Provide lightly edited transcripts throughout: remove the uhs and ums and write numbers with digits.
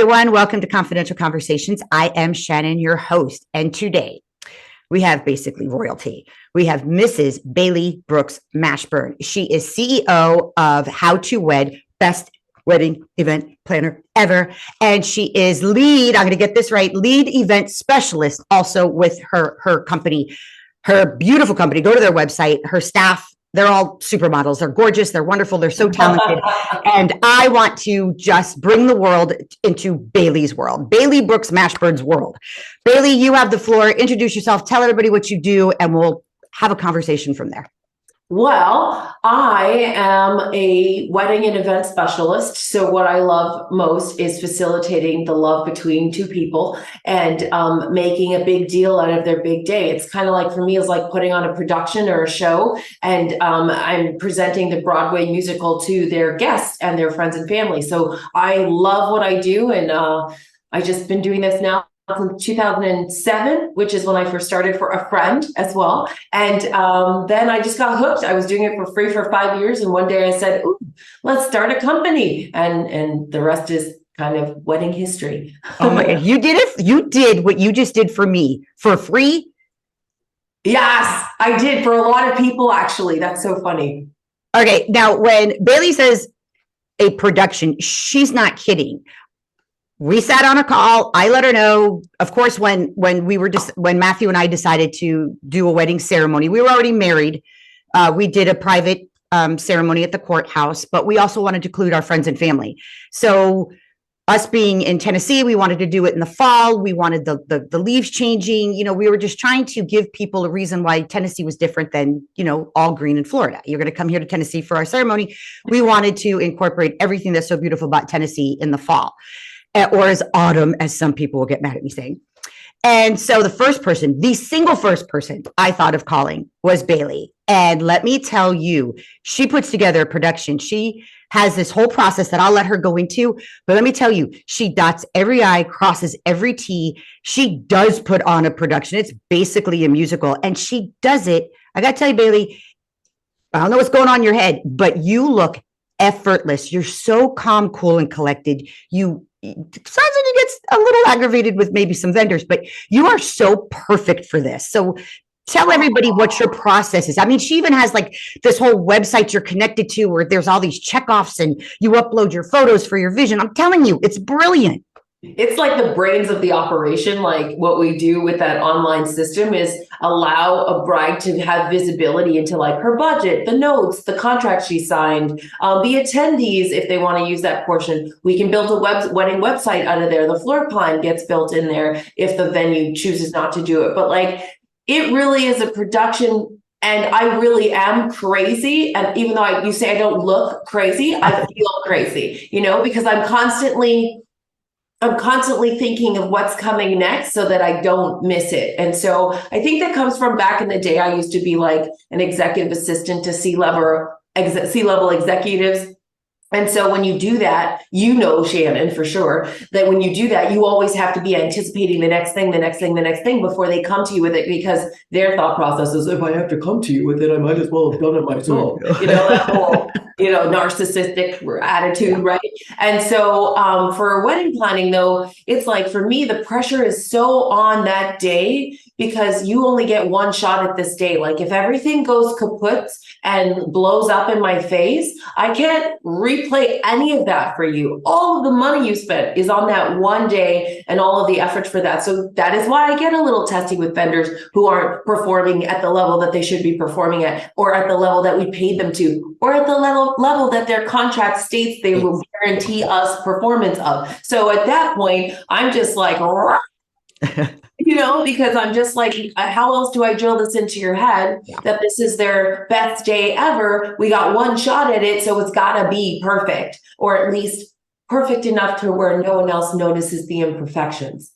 everyone. Welcome to Confidential Conversations. I am Shannon, your host. And today we have basically royalty. We have Mrs. Bailey Brooks Mashburn. She is CEO of How to Wed, best wedding event planner ever. And she is lead, I'm going to get this right, lead event specialist also with her company, her beautiful company. Go to their website, her staff. They're all supermodels. They're gorgeous. They're wonderful. They're so talented. And I want to just bring the world into Bailey's world, Bailey Brooks Mashburn's world. Bailey, you have the floor. Introduce yourself. Tell everybody what you do, and we'll have a conversation from there. Well, I am a wedding and event specialist. So what I love most is facilitating the love between two people and making a big deal out of their big day. It's kind of like, for me, it's like putting on a production or a show, and I'm presenting the Broadway musical to their guests and their friends and family. So I love what I do, and I just been doing this now since 2007, which is when I first started for a friend as well. And then I just got hooked. I was doing it for free for 5 years. And one day I said, ooh, let's start a company. And the rest is kind of wedding history. Oh my God. You did it. You did what you just did for me for free. Yes, I did for a lot of people, actually. That's so funny. Okay. Now, when Bailey says a production, she's not kidding. We sat on a call. I let her know, of course, when Matthew and I decided to do a wedding ceremony, we were already married. We did a private ceremony at the courthouse, but we also wanted to include our friends and family. So us being in Tennessee, we wanted to do it in the fall. We wanted the leaves changing. You know, we were just trying to give people a reason why Tennessee was different than, you know, all green in Florida. You're going to come here to Tennessee for our ceremony. We wanted to incorporate everything that's so beautiful about Tennessee in the fall. Or as autumn, as some people will get mad at me saying. And so the single first person I thought of calling was Bailey. And let me tell you, she puts together a production. She has this whole process that I'll let her go into. But let me tell you, she dots every I, crosses every T. She does put on a production. It's basically a musical. And she does it. I got to tell you, Bailey, I don't know what's going on in your head, but you look effortless. You're so calm, cool, and collected. Sometimes you get a little aggravated with maybe some vendors, but you are so perfect for this. So tell everybody what your process is. I mean, she even has like this whole website you're connected to where there's all these checkoffs and you upload your photos for your vision. I'm telling you, it's brilliant. It's like the brains of the operation. Like what we do with that online system is allow a bride to have visibility into like her budget, the notes, the contract she signed, the attendees, if they want to use that portion. We can build a wedding website out of there. The floor plan gets built in there if the venue chooses not to do it. But like, it really is a production. And I really am crazy. And even though you say I don't look crazy, I feel crazy, you know, because I'm constantly thinking of what's coming next so that I don't miss it. And so I think that comes from back in the day. I used to be like an executive assistant to C-level executives. And so when you do that, you know, Shannon, for sure, that when you do that, you always have to be anticipating the next thing before they come to you with it, because their thought process is, if I have to come to you with it, I might as well have done it myself. You know, that whole, narcissistic attitude, right? And so for wedding planning, though, it's like, for me, the pressure is so on that day because you only get one shot at this day. Like if everything goes kaput and blows up in my face, I can't replay any of that for you. All of the money you spent is on that one day and all of the efforts for that. So that is why I get a little testy with vendors who aren't performing at the level that they should be performing at, or at the level that we paid them to, or at the level that their contract states they will guarantee us performance of. So at that point, I'm just like, because I'm just like, how else do I drill this into your head that this is their best day ever? We got one shot at it, so it's got to be perfect, or at least perfect enough to where no one else notices the imperfections.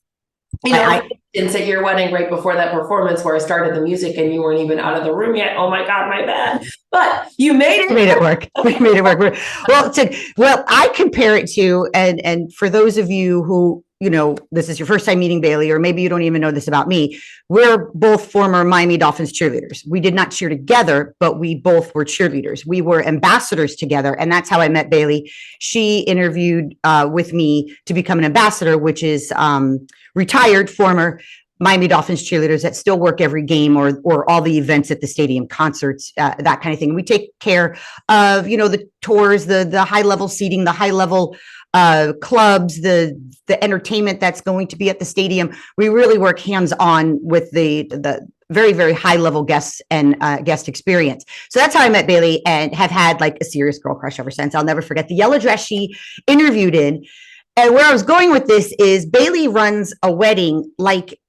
I didn't at your wedding right before that performance where I started the music and you weren't even out of the room yet. Oh my God, my bad. But you made it. We made it work. We made it work. Well, I compare it to, and for those of you who you know, this is your first time meeting Bailey, or maybe you don't even know this about me. We're both former Miami Dolphins cheerleaders. We did not cheer together, but we both were cheerleaders. We were ambassadors together. And that's how I met Bailey. She interviewed with me to become an ambassador, which is retired former Miami Dolphins cheerleaders that still work every game or all the events at the stadium, concerts, that kind of thing. We take care of, you know, the tours, the high level seating, the high level clubs, the entertainment that's going to be at the stadium. We really work hands on with the very, very high level guests and guest experience. So that's how I met Bailey and have had like a serious girl crush ever since. I'll never forget the yellow dress she interviewed in. And where I was going with this is Bailey runs a wedding like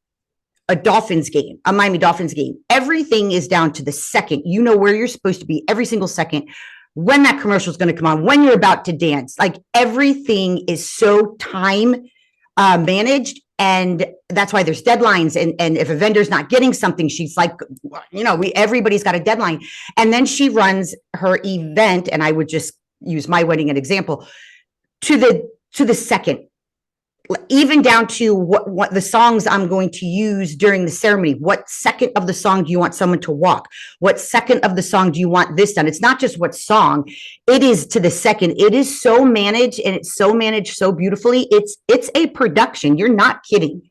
a Dolphins game, a Miami Dolphins game. Everything is down to the second. You know where you're supposed to be every single second, when that commercial is going to come on, when you're about to dance. Like everything is so time managed. And that's why there's deadlines. And if a vendor's not getting something, she's like, you know, everybody's got a deadline. And then she runs her event. And I would just use my wedding as an example to the second, even down to what the songs I'm going to use during the ceremony. What second of the song do you want someone to walk? What second of the song do you want this done? It's not just what song, it is to the second. It is so managed, and it's so managed so beautifully. It's a production. You're not kidding.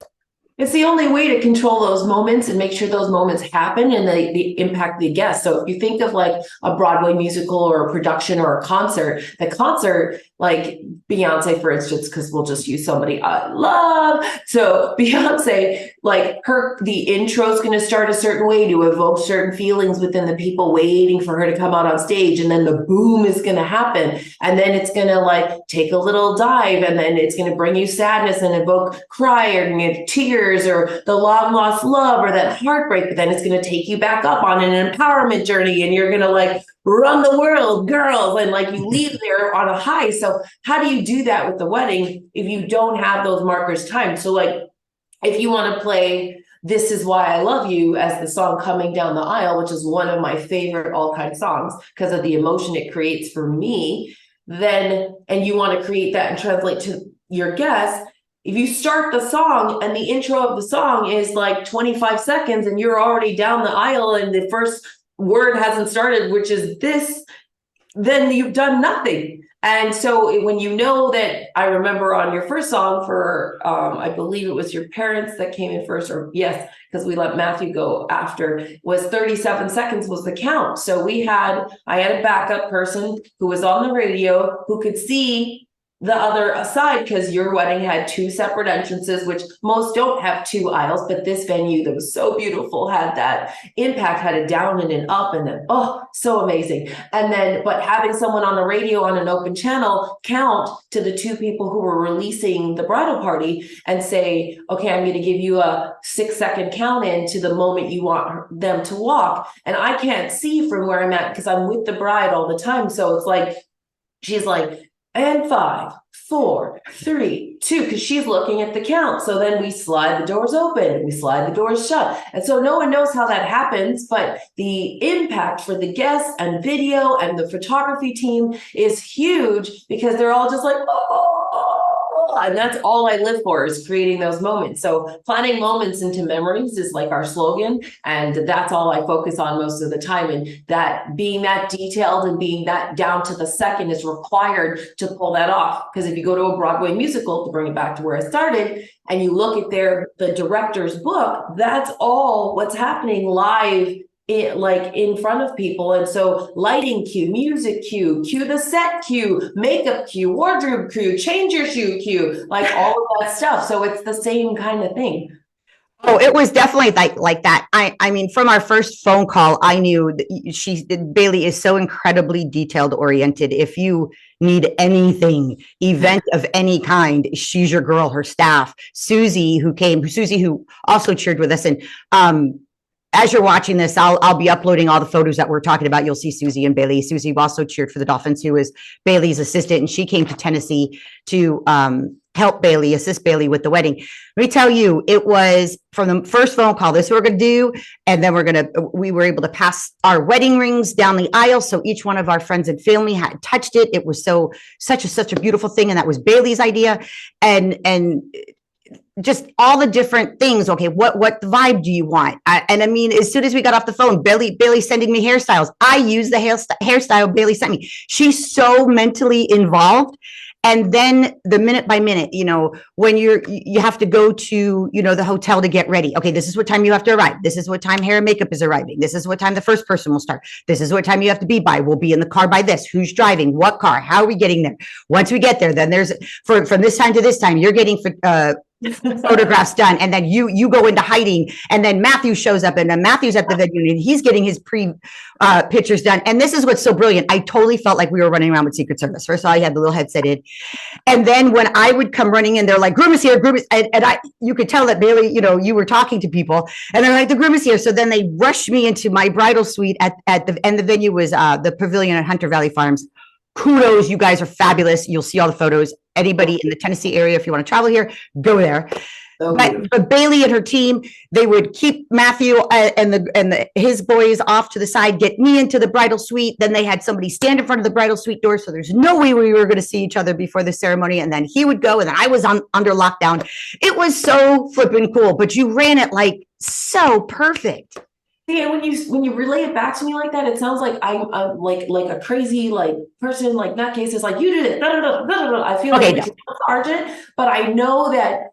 It's the only way to control those moments and make sure those moments happen and they impact the guests. So if you think of like a Broadway musical or a production or a concert, the concert, like Beyonce, for instance, because we'll just use somebody I love. So Beyonce, like the intro is going to start a certain way to evoke certain feelings within the people waiting for her to come out on stage. And then the boom is going to happen. And then it's going to like take a little dive, and then it's going to bring you sadness and evoke cry or tears or the long lost love or that heartbreak. But then it's going to take you back up on an empowerment journey, and you're going to like run the world, girls, and like you leave there on a high. So how do you do that with the wedding if you don't have those markers timed? So like if you want to play This Is Why I Love You as the song coming down the aisle, which is one of my favorite all-time songs because of the emotion it creates for me, then, and you want to create that and translate to your guests, if you start the song and the intro of the song is like 25 seconds and you're already down the aisle and the first word hasn't started, which is this, then you've done nothing. And so when you know that, I remember on your first song for, I believe it was your parents that came in first, or yes, because we let Matthew go after, was 37 seconds was the count. So I had a backup person who was on the radio who could see the other side, because your wedding had two separate entrances, which most don't have two aisles, but this venue that was so beautiful had that impact, had a down and an up, and then, oh, so amazing. And then, but having someone on the radio on an open channel count to the two people who were releasing the bridal party and say, okay, I'm going to give you a 6-second count in to the moment you want them to walk. And I can't see from where I'm at because I'm with the bride all the time. So it's like, she's like, and 5, 4, 3, 2, because she's looking at the count. So then we slide the doors open and we slide the doors shut. And so no one knows how that happens, but the impact for the guests and video and the photography team is huge because they're all just like, oh, and that's all I live for, is creating those moments. So planning moments into memories is like our slogan. And that's all I focus on most of the time. And that being that detailed and being that down to the second is required to pull that off. Because if you go to a Broadway musical, to bring it back to where I started, and you look at the director's book, that's all what's happening live like in front of people. And so lighting cue, music cue, cue the set cue, makeup cue, wardrobe cue, change your shoe cue, like all of that stuff. So it's the same kind of thing. Oh, it was definitely like that. I mean, from our first phone call, I knew Bailey is so incredibly detailed oriented. If you need anything, event of any kind, she's your girl. Her staff, Susie, who also cheered with us, and as you're watching this, I'll be uploading all the photos that we're talking about. You'll see Susie and Bailey. Susie also cheered for the Dolphins, who is Bailey's assistant, and she came to Tennessee to help Bailey, assist Bailey with the wedding. Let me tell you, it was from the first phone call, this is what we're going to do. And then we were able to pass our wedding rings down the aisle. So each one of our friends and family had touched it. It was such a beautiful thing. And that was Bailey's idea. And just all the different things. Okay, what vibe do you want? And I mean, as soon as we got off the phone, Bailey sending me hairstyles. I use the hairstyle Bailey sent me. She's so mentally involved. And then the minute by minute, you know, when you have to go to, you know, the hotel to get ready. Okay, this is what time you have to arrive. This is what time hair and makeup is arriving. This is what time the first person will start. This is what time you have to be by. We'll be in the car by this. Who's driving? What car? How are we getting there? Once we get there, then there's from this time to this time, you're getting photographs done, and then you go into hiding, and then Matthew shows up, and then Matthew's at the venue and he's getting his pictures done. And this is what's so brilliant. I totally felt like we were running around with Secret Service. First of all, I had the little headset in, and then when I would come running in, they're like, groom is here, groom is, and you could tell that Bailey, you know, you were talking to people, and they're like, the groom is here. So then they rushed me into my bridal suite at the venue was the Pavilion at Hunter Valley Farms. Kudos, you guys are fabulous. You'll see all the photos. Anybody in the Tennessee area, if you want to travel here, go there. But Bailey and her team, they would keep Matthew and his boys off to the side, get me into the bridal suite. Then they had somebody stand in front of the bridal suite door, so there's no way we were going to see each other before the ceremony. And then he would go, and then I was under lockdown. It was so flipping cool. But you ran it like so perfect. Yeah, when you relay it back to me like that, it sounds like I'm like a crazy like person, like nutcase is like, you did it. Da, da, da, da, da. I feel like it's urgent, but I know that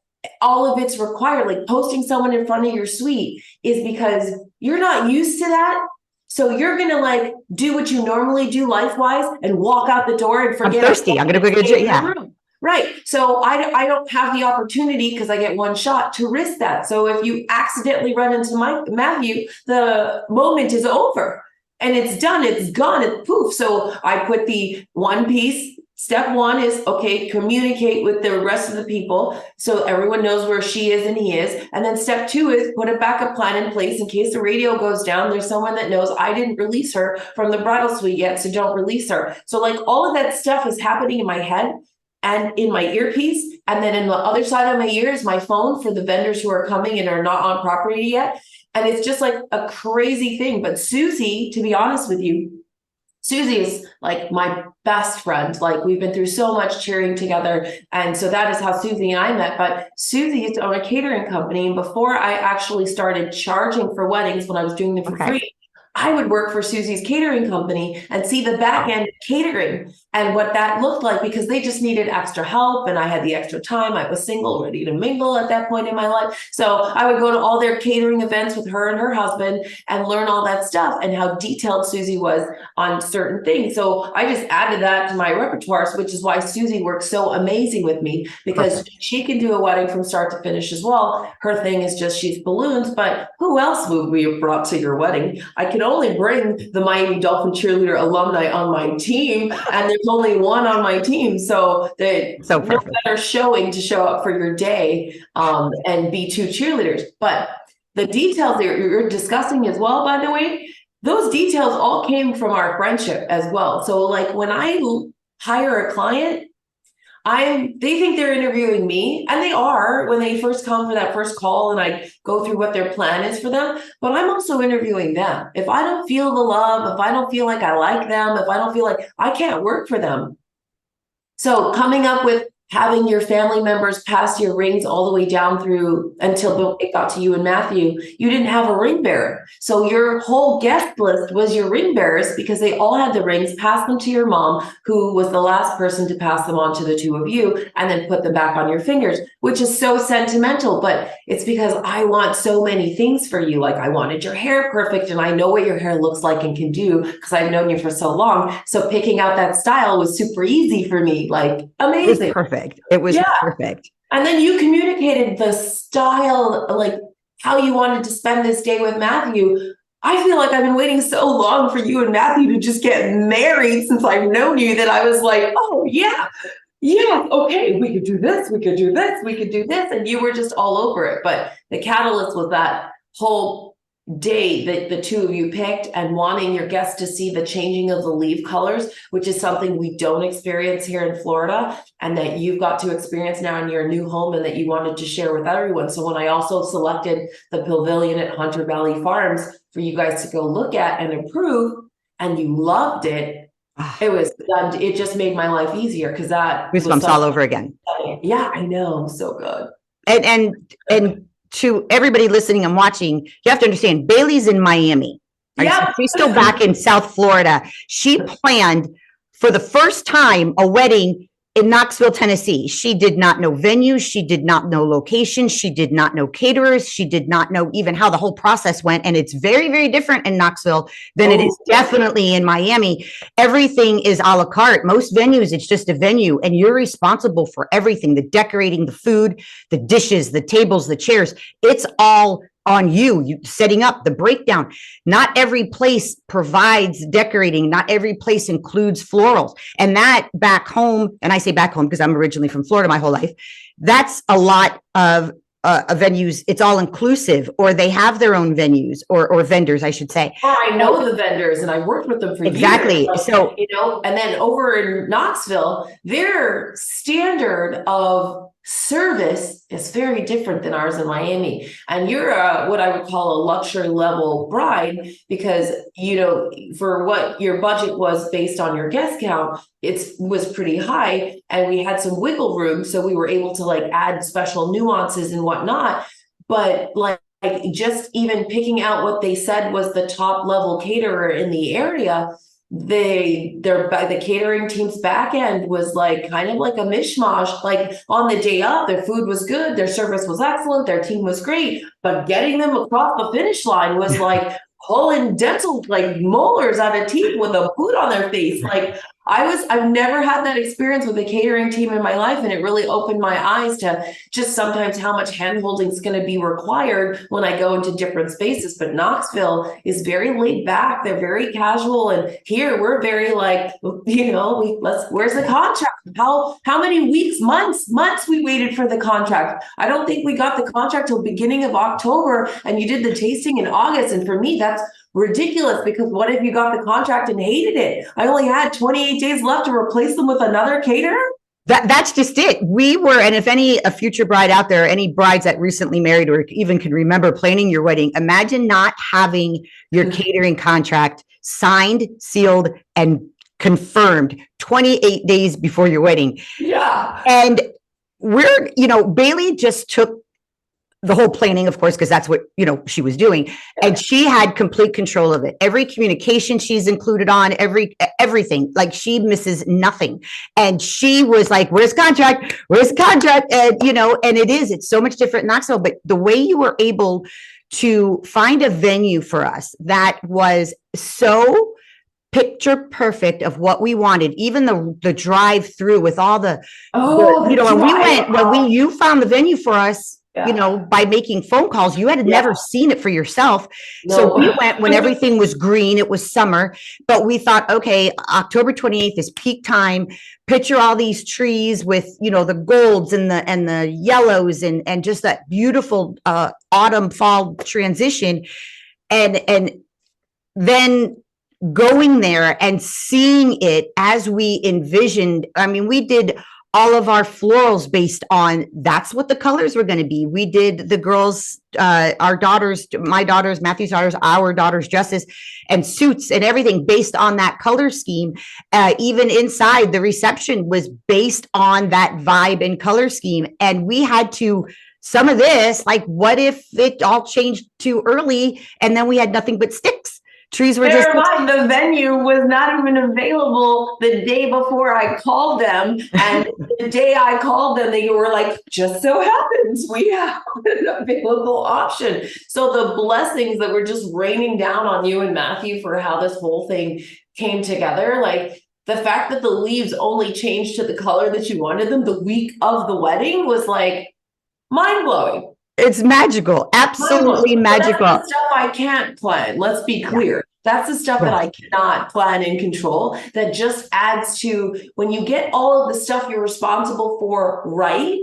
all of it's required. Like posting someone in front of your suite is because you're not used to that. So you're gonna like do what you normally do life-wise and walk out the door and forget. I'm thirsty. I'm gonna go get you. Yeah. Right. So I don't have the opportunity, because I get one shot, to risk that. So if you accidentally run into Matthew, the moment is over and it's done. It's gone. It's poof. So I put the one piece. Step one is, okay, communicate with the rest of the people so everyone knows where she is and he is. And then step two is put a backup plan in place in case the radio goes down. There's someone that knows I didn't release her from the bridal suite yet, so don't release her. So like all of that stuff is happening in my head and in my earpiece, and then in the other side of my ear is my phone for the vendors who are coming and are not on property yet. And it's just like a crazy thing. But Susie, to be honest with you, Susie is like my best friend. Like we've been through so much cheering together. And so that is how Susie and I met. But Susie used to own a catering company. And before I actually started charging for weddings, when I was doing them for free, I would work for Susie's catering company and see the back end catering and what that looked like, because they just needed extra help. And I had the extra time. I was single, ready to mingle at that point in my life. So I would go to all their catering events with her and her husband and learn all that stuff and how detailed Susie was on certain things. So I just added that to my repertoire, which is why Susie works so amazing with me, because she can do a wedding from start to finish as well. Her thing is just she's balloons, but who else would we have brought to your wedding? I can only bring the Miami Dolphin cheerleader alumni on my team, and there's only one on my team, so no better showing to show up for your day and be two cheerleaders. But the details that you're discussing as well, by the way, those details all came from our friendship as well. So like when I hire a client, they think they're interviewing me, and they are when they first come for that first call and I go through what their plan is for them, but I'm also interviewing them. If I don't feel the love, if I don't feel like I like them, if I don't feel like, I can't work for them. So coming up with having your family members pass your rings all the way down through until it got to you and Matthew, you didn't have a ring bearer. So your whole guest list was your ring bearers, because they all had the rings, pass them to your mom, who was the last person to pass them on to the two of you, and then put them back on your fingers, which is so sentimental. But it's because I want so many things for you. Like I wanted your hair perfect, and I know what your hair looks like and can do because I've known you for so long. So picking out that style was super easy for me, like amazing. It was perfect. It was perfect. And then you communicated the style, like how you wanted to spend this day with Matthew. I feel like I've been waiting so long for you and Matthew to just get married since I've known you, that I was like, oh yeah, okay, we could do this, we could do this, we could do this. And you were just all over it. But the catalyst was that whole day that the two of you picked, and wanting your guests to see the changing of the leaf colors, which is something we don't experience here in Florida, and that you've got to experience now in your new home, and that you wanted to share with everyone. So when I also selected the pavilion at Hunter Valley Farms for you guys to go look at and approve, and you loved it, it was done. It just made my life easier, because that goosebumps all over again. Yeah, I know. So good. And to everybody listening and watching, you have to understand Bailey's in Miami. Right? Yeah. So she's still back in South Florida. She planned for the first time a wedding in Knoxville, Tennessee. She did not know venues. She did not know locations. She did not know caterers. She did not know even how the whole process went. And it's very, very different in Knoxville than it is definitely in Miami. Everything is a la carte. Most venues, it's just a venue and you're responsible for everything, the decorating, the food, the dishes, the tables, the chairs. It's all on you setting up the breakdown. Not every place provides decorating. Not every place includes florals. And that back home, and I say back home because I'm originally from Florida my whole life, that's a lot of venues. It's all inclusive, or they have their own venues or vendors, I should say. Or I know the vendors and I worked with them for exactly. years. So, and then over in Knoxville, their standard of service is very different than ours in Miami. And you're what I would call a luxury level bride because, for what your budget was based on your guest count, it was pretty high and we had some wiggle room. So we were able to add special nuances and whatnot. But just even picking out what they said was the top level caterer in the area, the catering team's back end was kind of like a mishmash. On the day of, their food was good, their service was excellent, their team was great, but getting them across the finish line was pulling dental molars out of teeth with a boot on their face. I've never had that experience with a catering team in my life, and it really opened my eyes to just sometimes how much handholding is going to be required when I go into different spaces. But Knoxville is very laid back; they're very casual, and here we're very where's the contract? How many weeks, months we waited for the contract? I don't think we got the contract till beginning of October, and you did the tasting in August. And for me, that's ridiculous, because what if you got the contract and hated it? I only had 28 days left to replace them with another caterer. That's just it. We were, and if a future bride out there, any brides that recently married or even can remember planning your wedding, imagine not having your catering contract signed, sealed, and confirmed 28 days before your wedding. Yeah. And Bailey just took the whole planning, of course, because that's what, she was doing. And she had complete control of it. Every communication she's included on, everything, she misses nothing. And she was like, where's contract? Where's contract? And, and it's so much different in Knoxville, but the way you were able to find a venue for us that was so picture perfect of what we wanted, even the drive through with all when you found the venue for us, by making phone calls, you had never seen it for yourself. No. So we went when everything was green, it was summer, but we thought, okay, October 28th is peak time. Picture all these trees with, the golds and the yellows and just that beautiful autumn fall transition. And then going there and seeing it as we envisioned. I mean, we did all of our florals based on that's what the colors were going to be. We did the girls, our daughters, my daughters, Matthew's daughters, our daughters' dresses and suits and everything based on that color scheme. Even inside, the reception was based on that vibe and color scheme. And we had to, some of this, what if it all changed too early and then we had nothing but sticks? Trees were just. The venue was not even available the day before I called them. And the day I called them, they were like, just so happens we have an available option. So the blessings that were just raining down on you and Matthew for how this whole thing came together, the fact that the leaves only changed to the color that you wanted them the week of the wedding was mind-blowing. It's magical. Absolutely magical. That's the stuff I can't plan. Let's be clear. Yeah. That's the stuff that I cannot plan and control. That just adds to when you get all of the stuff you're responsible for right,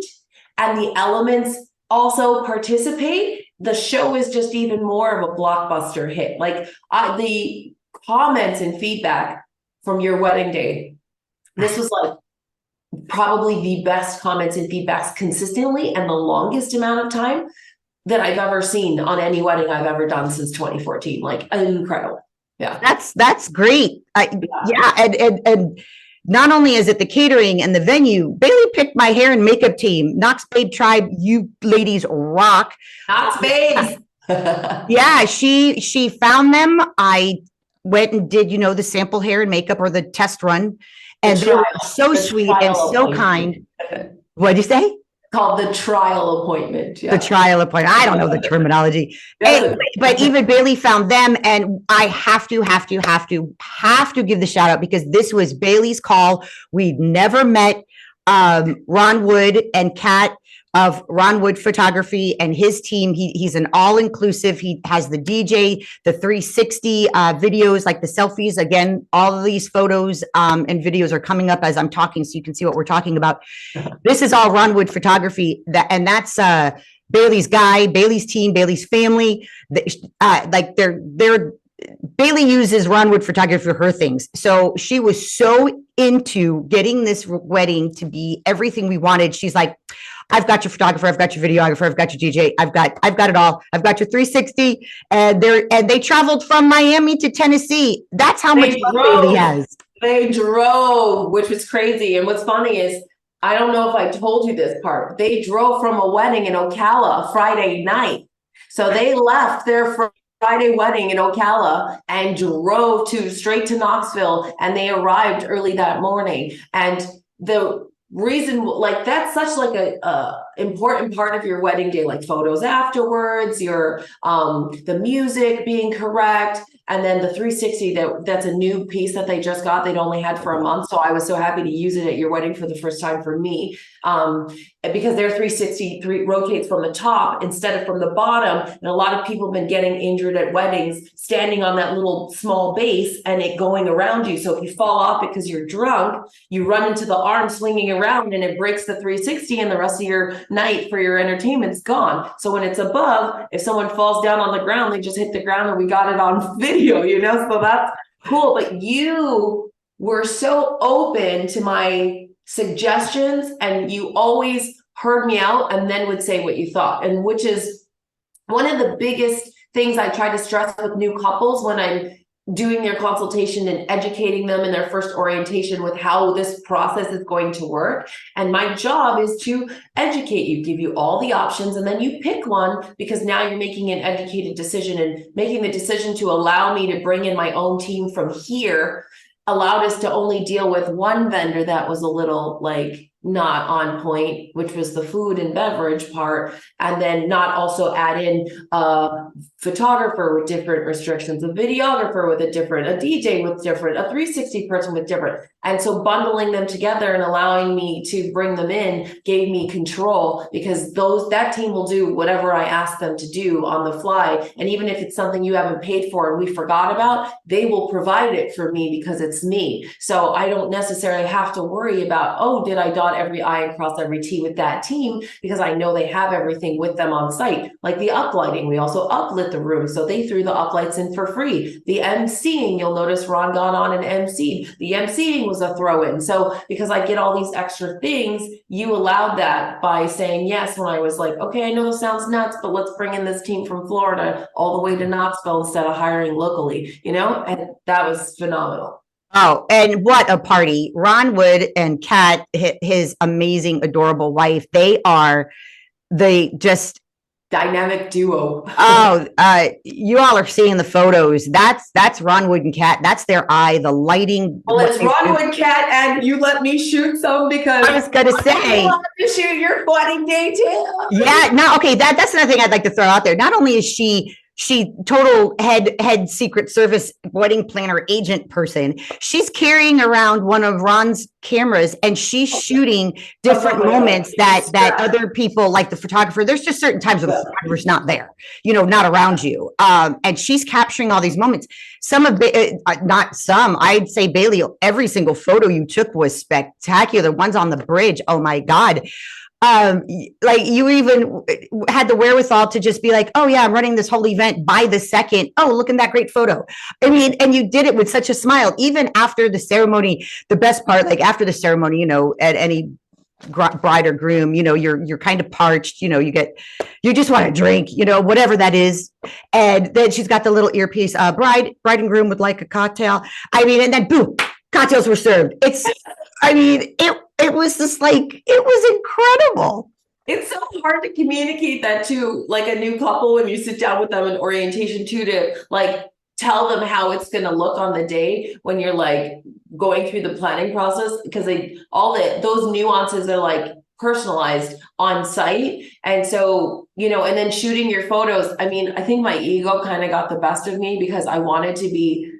and the elements also participate, the show is just even more of a blockbuster hit. The comments and feedback from your wedding day, this was probably the best comments and feedbacks consistently and the longest amount of time that I've ever seen on any wedding I've ever done since 2014. Incredible. Yeah. That's great. And not only is it the catering and the venue, Bailey picked my hair and makeup team. Knox Babe Tribe, you ladies rock. Knox Babes. Yeah, she found them. I went and did, the sample hair and makeup or the test run. And they were so sweet and so kind. What'd you say? Called the trial appointment. Yeah. The trial appointment. I don't know the terminology. But even Bailey found them, and I have to give the shout out because this was Bailey's call. We'd never met Ron Wood and Kat of Ron Wood Photography and his team. He's an all-inclusive. He has the DJ, the 360 videos, like the selfies. Again, all of these photos and videos are coming up as I'm talking, so you can see what we're talking about. This is all Ron Wood Photography, and that's Bailey's guy, Bailey's team, Bailey's family. Bailey uses Ron Wood Photography for her things. So she was so into getting this wedding to be everything we wanted. She's like, I've got your photographer, I've got your videographer, I've got your DJ, I've got it all. I've got your 360. And they traveled from Miami to Tennessee. That's how much fun Bailey has. They drove, which was crazy. And what's funny is, I don't know if I told you this part. They drove from a wedding in Ocala Friday night. So they left their Friday wedding in Ocala and drove straight to Knoxville, and they arrived early that morning. And the reason, like, that's such like a important part of your wedding day, like photos afterwards, your the music being correct, and then the 360, that's a new piece that they just got. They'd only had for a month, so I was so happy to use it at your wedding for the first time for me, because their 360 rotates from the top instead of from the bottom. And a lot of people have been getting injured at weddings standing on that little small base and it going around you. So if you fall off because you're drunk, you run into the arm swinging around and it breaks the 360, and the rest of your night for your entertainment's gone. So when it's above, if someone falls down on the ground, they just hit the ground, and we got it on video, so that's cool. But you were so open to my suggestions, and you always heard me out and then would say what you thought, and which is one of the biggest things I try to stress with new couples when I'm doing their consultation and educating them in their first orientation with how this process is going to work. And my job is to educate you, give you all the options, and then you pick one, because now you're making an educated decision, and making the decision to allow me to bring in my own team from here allowed us to only deal with one vendor that was a little like not on point, which was the food and beverage part, and then not also add in a photographer with different restrictions, a videographer with a DJ with different, a 360 person with different. And so bundling them together and allowing me to bring them in gave me control, because that team will do whatever I ask them to do on the fly. And even if it's something you haven't paid for and we forgot about, they will provide it for me because it's me. So I don't necessarily have to worry about, oh, did I dot every I and cross every T with that team, because I know they have everything with them on site. Like the uplighting, we also uplit the room, so they threw the uplights in for free. The emceeing, you'll notice Ron got on and emceed. The emceeing was a throw-in. So because I get all these extra things, you allowed that by saying yes when I was like, okay, I know this sounds nuts, but let's bring in this team from Florida all the way to Knoxville instead of hiring locally, and that was phenomenal. Oh, and what a party. Ron Wood and Kat, his amazing, adorable wife, they just dynamic duo. You all are seeing the photos. That's Ron Wood and Kat. That's their eye, the lighting. Well, it's Ron Wood, Kat, and you let me shoot some, because I was gonna say, to shoot your wedding day too. Yeah, no, okay. That's another thing I'd like to throw out there. Not only is she total head Secret Service wedding planner agent person, she's carrying around one of Ron's cameras, and she's shooting different moments that other people, like the photographer, there's just certain times when the photographer's not there, not around you. And she's capturing all these moments. I'd say, Bailey, every single photo you took was spectacular. Ones on the bridge, oh my God. Like you even had the wherewithal to just be like, oh yeah, I'm running this whole event by the second. Oh, look at that great photo. I mean, and you did it with such a smile, even after the ceremony. The best part, like after the ceremony, at any bride or groom, you're kind of parched, you just want to drink, whatever that is. And then she's got the little earpiece, bride and groom would like a cocktail. I mean, and then boom, cocktails were served. I mean, it was just like, it was incredible. It's so hard to communicate that to like a new couple when you sit down with them in orientation too, to like tell them how it's going to look on the day when you're like going through the planning process, because those nuances are like personalized on site. And so, and then shooting your photos. I mean, I think my ego kind of got the best of me because I wanted to be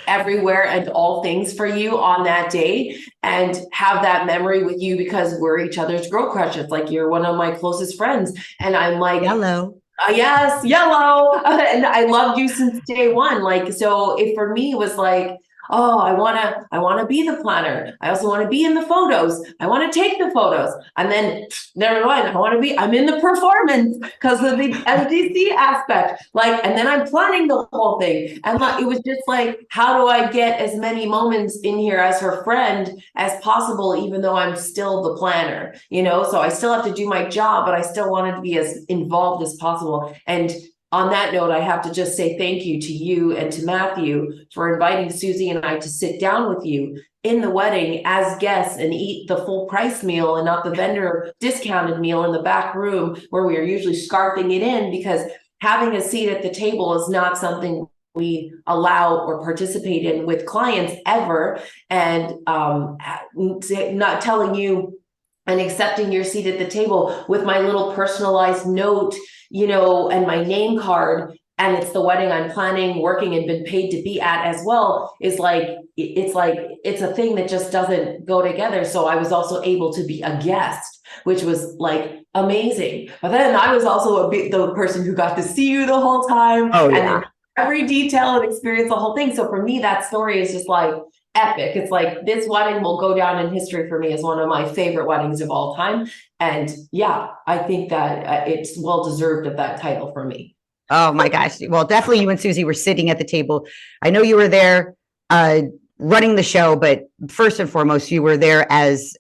everywhere and all things for you on that day and have that memory with you, because we're each other's girl crushes. Like, you're one of my closest friends. And I'm like, Hello. Yes, yellow. And I loved you since day one. Like, so it for me was like, oh, I wanna be the planner. I also want to be in the photos. I want to take the photos. And then never mind, I'm in the performance because of the MDC aspect. Like, and then I'm planning the whole thing. And like, it was just like, how do I get as many moments in here as her friend as possible, even though I'm still the planner, so I still have to do my job, but I still wanted to be as involved as possible. And on that note, I have to just say thank you to you and to Matthew for inviting Susie and I to sit down with you in the wedding as guests and eat the full price meal and not the vendor discounted meal in the back room where we are usually scarfing it in, because having a seat at the table is not something we allow or participate in with clients ever. And not telling you and accepting your seat at the table with my little personalized note, and my name card, and it's the wedding I'm planning, working, and been paid to be at as well, is like, it's a thing that just doesn't go together. So I was also able to be a guest, which was like amazing. But then I was also the person who got to see you the whole time. Oh, and yeah. then every detail and experience the whole thing. So for me, that story is just like epic. It's like, this wedding will go down in history for me as one of my favorite weddings of all time. And yeah, I think that it's well deserved of that title for me. Oh my gosh. Well, definitely you and Susie were sitting at the table. I know you were there running the show, but first and foremost, you were there as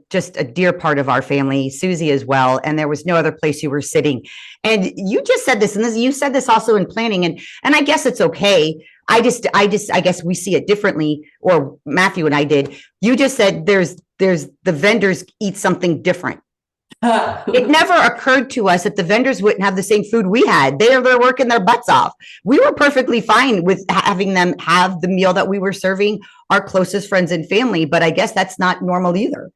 just a dear part of our family, Susie as well. And there was no other place you were sitting. And you just said this, and you said this also in planning, and I guess it's okay. I guess we see it differently, or Matthew and I did. You just said there's the vendors eat something different. It never occurred to us that the vendors wouldn't have the same food we had. They're working their butts off. We were perfectly fine with having them have the meal that we were serving our closest friends and family, but I guess that's not normal either.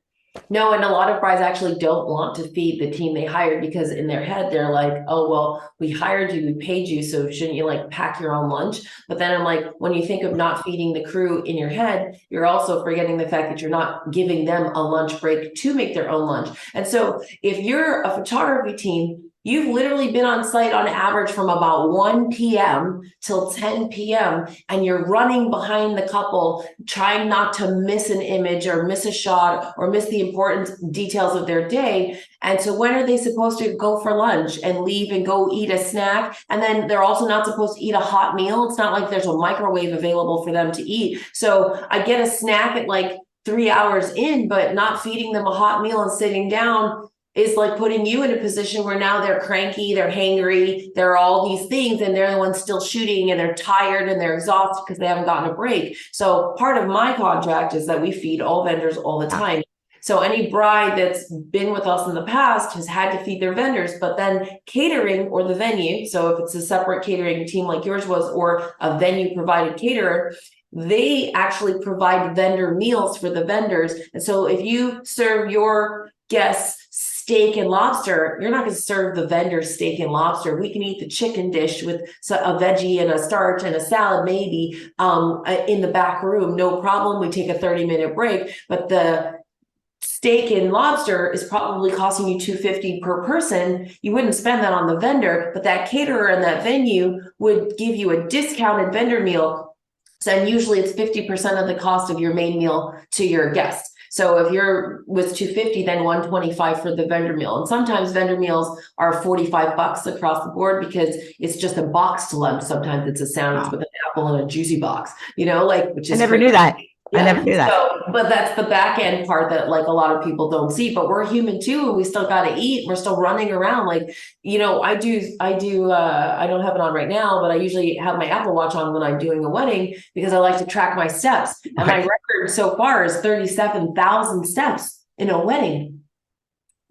No, and a lot of brides actually don't want to feed the team they hired, because in their head, they're like, oh, well, we hired you, we paid you, so shouldn't you like pack your own lunch? But then I'm like, when you think of not feeding the crew in your head, you're also forgetting the fact that you're not giving them a lunch break to make their own lunch. And so if you're a photography team, you've literally been on site on average from about 1 p.m. till 10 p.m. and you're running behind the couple, trying not to miss an image or miss a shot or miss the important details of their day. And so when are they supposed to go for lunch and leave and go eat a snack? And then they're also not supposed to eat a hot meal. It's not like there's a microwave available for them to eat. So I get a snack at like 3 hours in, but not feeding them a hot meal and sitting down is like putting you in a position where now they're cranky, they're hangry, they're all these things, and they're the ones still shooting, and they're tired and they're exhausted because they haven't gotten a break. So part of my contract is that we feed all vendors all the time. So any bride that's been with us in the past has had to feed their vendors, but then catering or the venue, so if it's a separate catering team like yours was, or a venue provided caterer, they actually provide vendor meals for the vendors. And so if you serve your guests steak and lobster, you're not going to serve the vendor steak and lobster. We can eat the chicken dish with a veggie and a starch and a salad, maybe in the back room, no problem. We take a 30-minute break, but the steak and lobster is probably costing you $250 per person. You wouldn't spend that on the vendor, but that caterer and that venue would give you a discounted vendor meal. So, and usually it's 50% of the cost of your main meal to your guests. So if you're with $250, then $125 for the vendor meal. And sometimes vendor meals are $45 across the board because it's just a boxed lunch. Sometimes it's a sandwich with an apple and a juicy box, which is I never knew that. I never knew that. So, but that's the back end part that like a lot of people don't see, but we're human too. And we still got to eat. We're still running around. Like, I don't have it on right now, but I usually have my Apple Watch on when I'm doing a wedding because I like to track my steps. And my record so far is 37,000 steps in a wedding.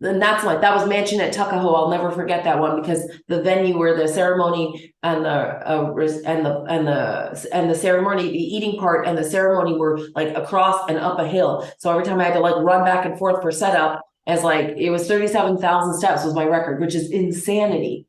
And that was Mansion at Tuckahoe. I'll never forget that one because the venue where the ceremony and the ceremony, the eating part and the ceremony were like across and up a hill. So every time I had to like run back and forth for setup, as like it was 37,000 steps was my record, which is insanity.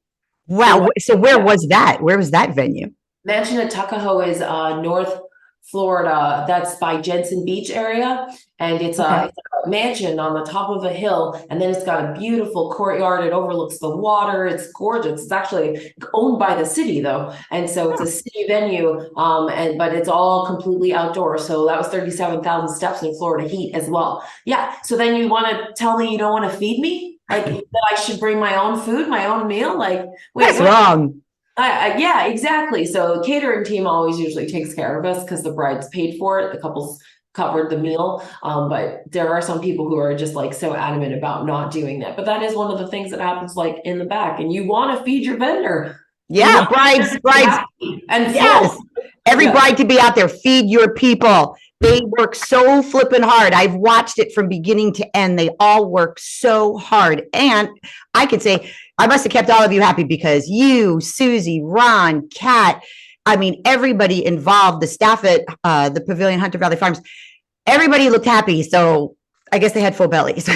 Wow. So where was that? Where was that venue? Mansion at Tuckahoe is North Florida. That's by Jensen Beach area. And it's a mansion on the top of a hill. And then it's got a beautiful courtyard. It overlooks the water. It's gorgeous. It's actually owned by the city though. And so it's a city venue. But it's all completely outdoor. So that was 37,000 steps in Florida heat as well. Yeah. So then you want to tell me you don't want to feed me? Like that I should bring my own food, my own meal? Like, wait, that's wrong. Yeah, exactly. So the catering team always usually takes care of us because the bride's paid for it. The couple's covered the meal. But there are some people who are just like so adamant about not doing that. But that is one of the things that happens like in the back, and you want to feed your vendor. Yeah, brides. And yes, every bride to be out there, feed your people. They work so flipping hard. I've watched it from beginning to end. They all work so hard. And I could say, I must have kept all of you happy because you, Susie, Ron, Kat, I mean, everybody involved, the staff at the Pavilion Hunter Valley Farms, everybody looked happy. So I guess they had full bellies.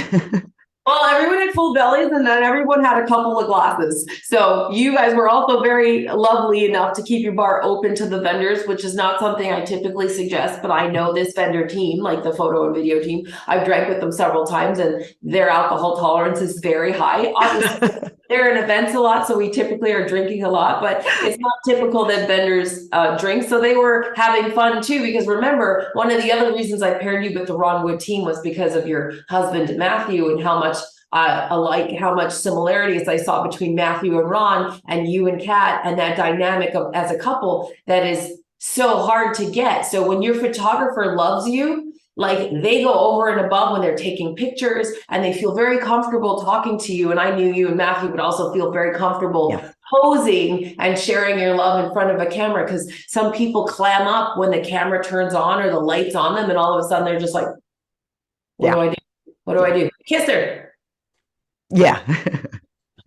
Well, everyone had full bellies and then everyone had a couple of glasses. So you guys were also very lovely enough to keep your bar open to the vendors, which is not something I typically suggest, but I know this vendor team, like the photo and video team, I've drank with them several times and their alcohol tolerance is very high. Obviously, they're in events a lot, so we typically are drinking a lot, but it's not typical that vendors drink. So they were having fun too, because remember, one of the other reasons I paired you with the Ron Wood team was because of your husband, Matthew, and how much how much similarities I saw between Matthew and Ron and you and Kat, and that dynamic of as a couple that is so hard to get. So when your photographer loves you, like they go over and above when they're taking pictures and they feel very comfortable talking to you. And I knew you and Matthew would also feel very comfortable posing and sharing your love in front of a camera, because some people clam up when the camera turns on or the lights on them and all of a sudden they're just like, what do I do? What do I do? Kiss her. Yeah.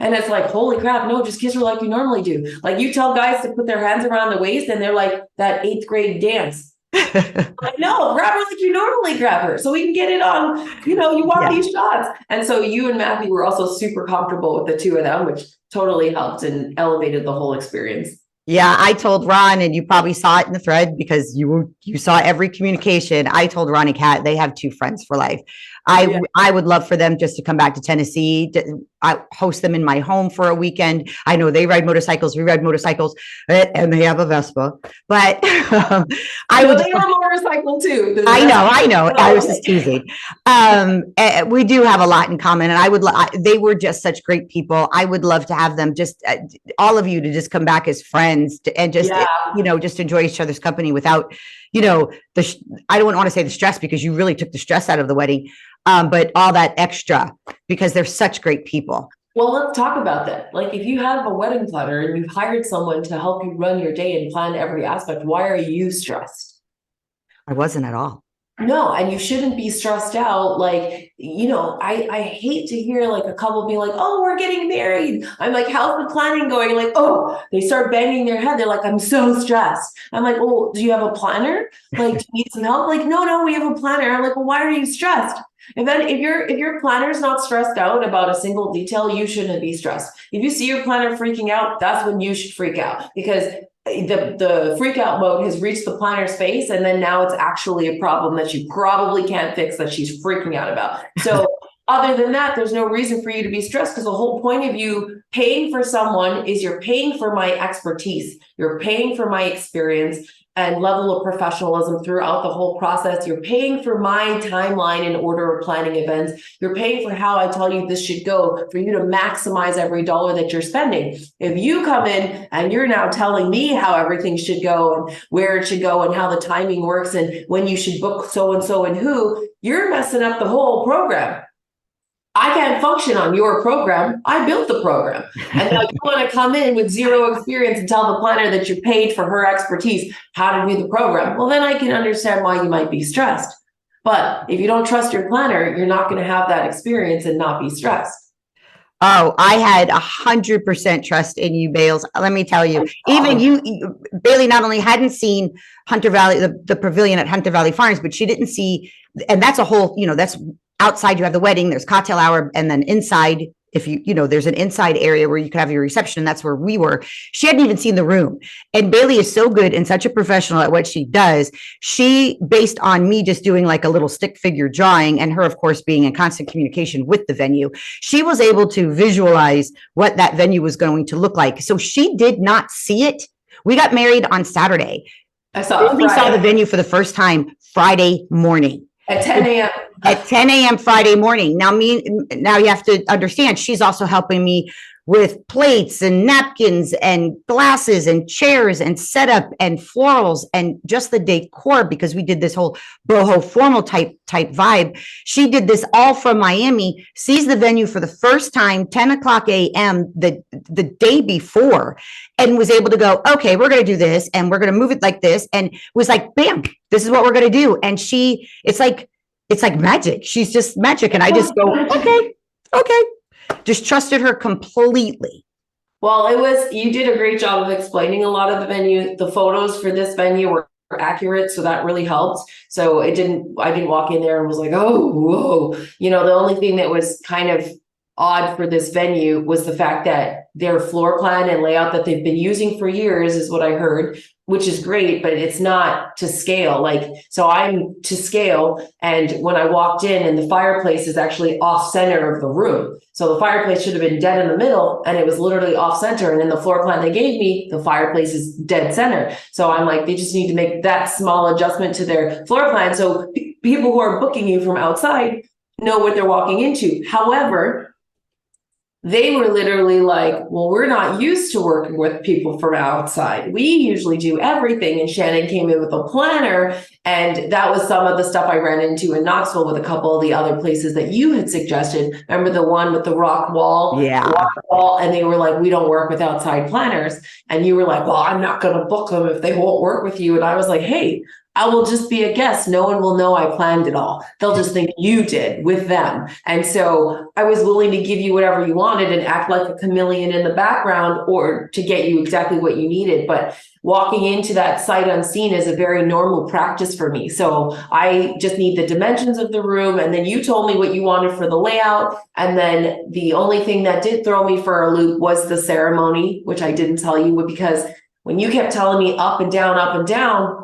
And it's like, holy crap, no, just kiss her like you normally do. Like you tell guys to put their hands around the waist and they're like that 8th grade dance. Like, no, grab her like you normally grab her so we can get it on, you want these shots. And so you and Matthew were also super comfortable with the two of them, which totally helped and elevated the whole experience. Yeah, I told Ron, and you probably saw it in the thread because you saw every communication. I told Ron and Kat, they have 2 friends for life. I would love for them just to come back to Tennessee. I host them in my home for a weekend. I know they ride motorcycles, we ride motorcycles, and they have a Vespa. But I would. They have a motorcycle too. I know. I was just teasing. We do have a lot in common, and they were just such great people. I would love to have them just all of you to just come back as friends and just just enjoy each other's company without I don't want to say the stress, because you really took the stress out of the wedding. But all that extra, because they're such great people. Well, let's talk about that. Like if you have a wedding planner and you've hired someone to help you run your day and plan every aspect, why are you stressed? I wasn't at all. No, and you shouldn't be stressed out. Like, I hate to hear like a couple being like, oh, we're getting married. I'm like, how's the planning going? Like, oh, they start banging their head. They're like, I'm so stressed. I'm like, well, do you have a planner? Like, do you need some help? Like, no, we have a planner. I'm like, well, why are you stressed? And then if your planner's not stressed out about a single detail, you shouldn't be stressed. If you see your planner freaking out, that's when you should freak out, because the freak out mode has reached the planner's face, and then now it's actually a problem that you probably can't fix that she's freaking out about. So other than that, there's no reason for you to be stressed, because the whole point of you paying for someone is you're paying for my expertise. You're paying for my experience and level of professionalism throughout the whole process. You're paying for my timeline and order of planning events. You're paying for how I tell you this should go, for you to maximize every dollar that you're spending. If you come in and you're now telling me how everything should go and where it should go and how the timing works and when you should book so-and-so and who, you're messing up the whole program. I can't function on your program. I built the program. And now you want to come in with zero experience and tell the planner that you're paid for her expertise how to do the program. Well, then I can understand why you might be stressed. But if you don't trust your planner, you're not going to have that experience and not be stressed. Oh, I had 100% trust in you, Bales. Let me tell you, even you, Bailey not only hadn't seen Hunter Valley, the pavilion at Hunter Valley Farms, but she didn't see, and that's a whole, that's outside, you have the wedding, there's cocktail hour, and then inside, if there's an inside area where you could have your reception, and that's where we were. She hadn't even seen the room. And Bailey is so good and such a professional at what she does. She, based on me just doing like a little stick figure drawing, and her, of course, being in constant communication with the venue, she was able to visualize what that venue was going to look like. So she did not see it. We got married on Saturday. I saw the venue for the first time Friday morning. At 10 a.m. At 10 a.m. Friday morning. Now you have to understand, she's also helping me with plates and napkins and glasses and chairs and setup and florals and just the decor, because we did this whole boho formal type vibe. She did this all from Miami, sees the venue for the first time, 10 o'clock a.m. the day before, and was able to go, okay, we're going to do this and we're going to move it like this. And was like, bam, this is what we're going to do. And it's like magic. She's just magic. And I just go, okay. Just trusted her completely. Well, you did a great job of explaining a lot of the venue. The photos for this venue were accurate, so that really helped. So I didn't walk in there and was like, oh, whoa. The only thing that was kind of odd for this venue was the fact that their floor plan and layout that they've been using for years is what I heard, which is great, but it's not to scale. So I'm to scale. And when I walked in, and the fireplace is actually off center of the room. So the fireplace should have been dead in the middle, and it was literally off center. And in the floor plan they gave me, the fireplace is dead center. So I'm like, they just need to make that small adjustment to their floor plan. So people who are booking you from outside know what they're walking into. However, they were literally like, well, we're not used to working with people from outside. We usually do everything. And Shannon came in with a planner. And that was some of the stuff I ran into in Knoxville with a couple of the other places that you had suggested. Remember the one with the rock wall? Yeah. Rock wall, and they were like, we don't work with outside planners. And you were like, well, I'm not going to book them if they won't work with you. And I was like, hey, I will just be a guest. No one will know I planned it all. They'll just think you did with them. And so I was willing to give you whatever you wanted and act like a chameleon in the background, or to get you exactly what you needed. But walking into that sight unseen is a very normal practice for me. So I just need the dimensions of the room. And then you told me what you wanted for the layout. And then the only thing that did throw me for a loop was the ceremony, which I didn't tell you, because when you kept telling me up and down,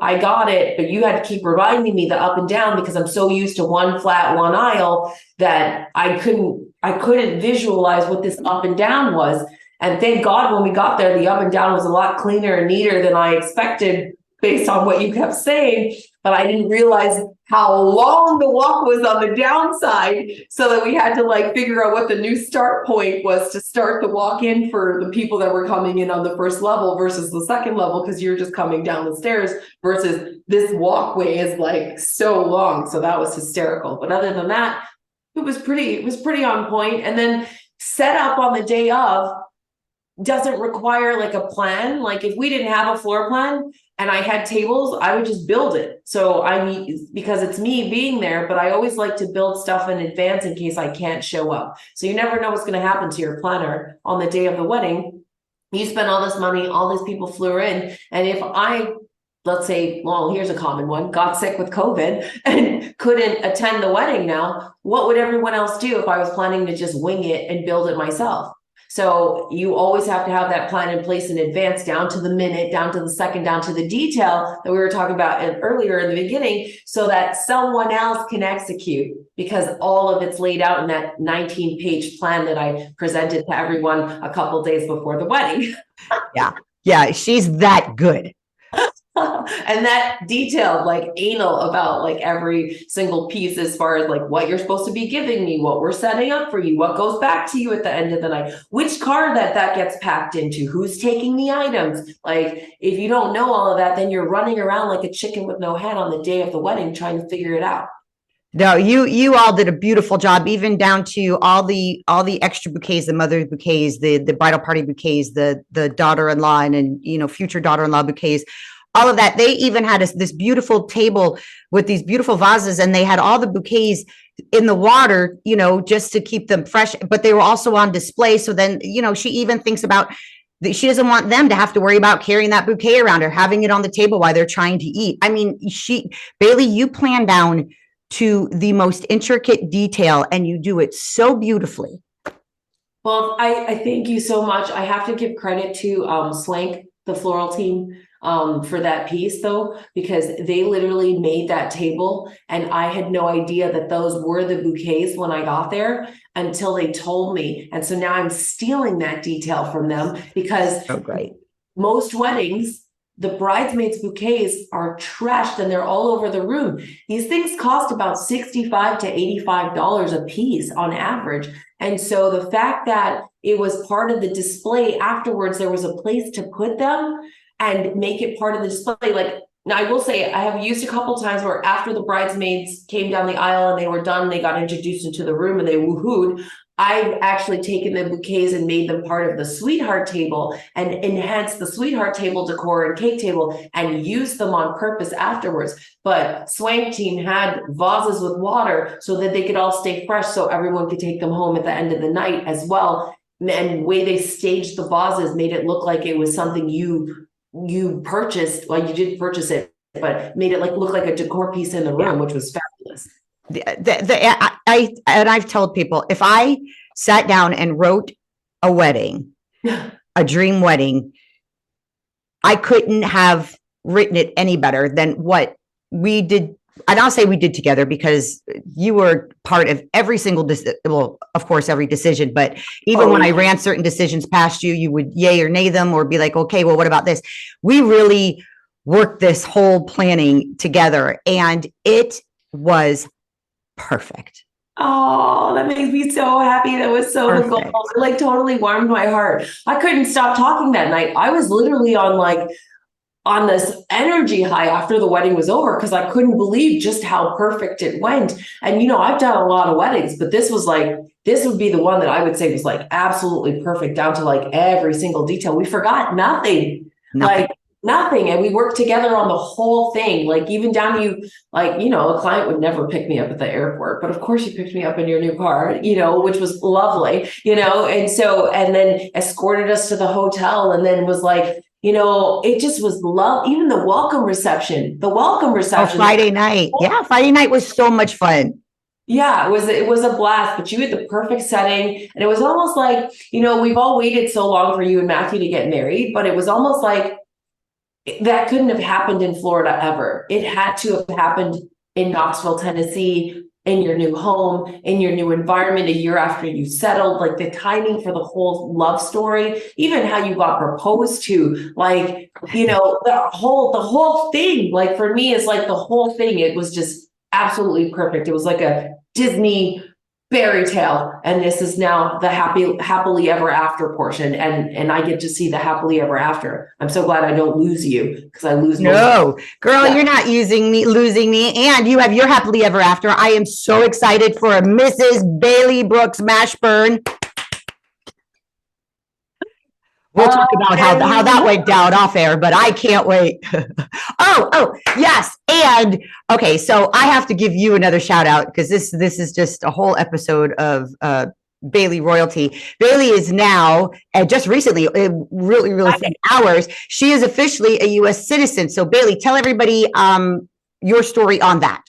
I got it, but you had to keep reminding me the up and down, because I'm so used to one flat, one aisle, that I couldn't visualize what this up and down was. And thank God when we got there, the up and down was a lot cleaner and neater than I expected based on what you kept saying. But I didn't realize how long the walk was on the downside, so that we had to figure out what the new start point was to start the walk in for the people that were coming in on the first level versus the second level, because you're just coming down the stairs versus this walkway is so long. So that was hysterical. But other than that, it was pretty on point. And then set up on the day of doesn't require a plan. If we didn't have a floor plan and I had tables, I would just build it. So because it's me being there, but I always like to build stuff in advance in case I can't show up. So you never know what's going to happen to your planner on the day of the wedding. You spend all this money, all these people flew in. And if let's say, well, here's a common one, got sick with COVID and couldn't attend the wedding now, what would everyone else do if I was planning to just wing it and build it myself? So you always have to have that plan in place in advance, down to the minute, down to the second, down to the detail that we were talking about earlier in the beginning, so that someone else can execute, because all of it's laid out in that 19-page plan that I presented to everyone a couple days before the wedding. Yeah. Yeah. She's that good. And that detailed, like anal about like every single piece, as far as like what you're supposed to be giving me, what we're setting up for you, what goes back to you at the end of the night, which car that gets packed into, who's taking the items. Like, if you don't know all of that, then you're running around like a chicken with no head on the day of the wedding trying to figure it out. No, you all did a beautiful job, even down to all the extra bouquets, the mother bouquets, the bridal party bouquets, the daughter-in-law and future daughter-in-law bouquets. All of that. They even had this beautiful table with these beautiful vases, and they had all the bouquets in the water, just to keep them fresh, but they were also on display. So then, she even thinks about that. She doesn't want them to have to worry about carrying that bouquet around or having it on the table while they're trying to eat. I mean, Bailey, you plan down to the most intricate detail, and you do it so beautifully. Well, I thank you so much. I have to give credit to Swank, the floral team, for that piece though, because they literally made that table, and I had no idea that those were the bouquets when I got there until they told me. And so now I'm stealing that detail from them, because Oh, great. most weddings, the bridesmaids' bouquets are trashed and they're all over the room. These things cost about $65 to $85 a piece on average. And so the fact that it was part of the display afterwards, there was a place to put them and make it part of the display. Like, now I will say, I have used a couple times where after the bridesmaids came down the aisle and they were done, they got introduced into the room and they woohooed. I've actually taken the bouquets and made them part of the sweetheart table and enhanced the sweetheart table decor and cake table and used them on purpose afterwards. But Swank team had vases with water so that they could all stay fresh, so everyone could take them home at the end of the night as well. And the way they staged the vases made it look like it was something you purchased. Well, you didn't purchase it, but made it look like a decor piece in the room, which was fabulous. I've told people, if I sat down and wrote a wedding, a dream wedding, I couldn't have written it any better than what we did. And I'll say we did together, because you were part of every single well, of course, every decision, but even when I ran certain decisions past you, you would yay or nay them or be like, okay, well, what about this? We really worked this whole planning together, and it was perfect. Oh, that makes me so happy. That was so the goal. It totally warmed my heart. I couldn't stop talking that night. I was literally on this energy high after the wedding was over, because I couldn't believe just how perfect it went. And I've done a lot of weddings, but this would be the one that I would say was absolutely perfect, down to every single detail. We forgot nothing. Nothing. And we worked together on the whole thing, even down to a client would never pick me up at the airport, but of course you picked me up in your new car, which was lovely, and then escorted us to the hotel, and then was it just was love. Even the welcome reception. Oh, Friday night. Yeah, Friday night was so much fun. Yeah, it was a blast, but you had the perfect setting. And it was almost we've all waited so long for you and Matthew to get married, but it was almost like that couldn't have happened in Florida ever. It had to have happened in Knoxville, Tennessee, in your new home, in your new environment, a year after you settled. The timing for the whole love story, even how you got proposed to, the whole thing, for me, is the whole thing. It was just absolutely perfect. It was like a Disney fairy tale, and this is now the happily ever after portion, and I get to see the happily ever after. I'm so glad I don't lose you, because I lose. No, girl, you're not losing me, and you have your happily ever after. I am so excited for Mrs. Bailey Brooks Mashburn. We'll talk about how that went down off air, but I can't wait. Oh, yes. And okay, so I have to give you another shout out, because this is just a whole episode of Bailey royalty. Bailey is now, just recently, really hours, she is officially a U.S. citizen. So Bailey, tell everybody your story on that.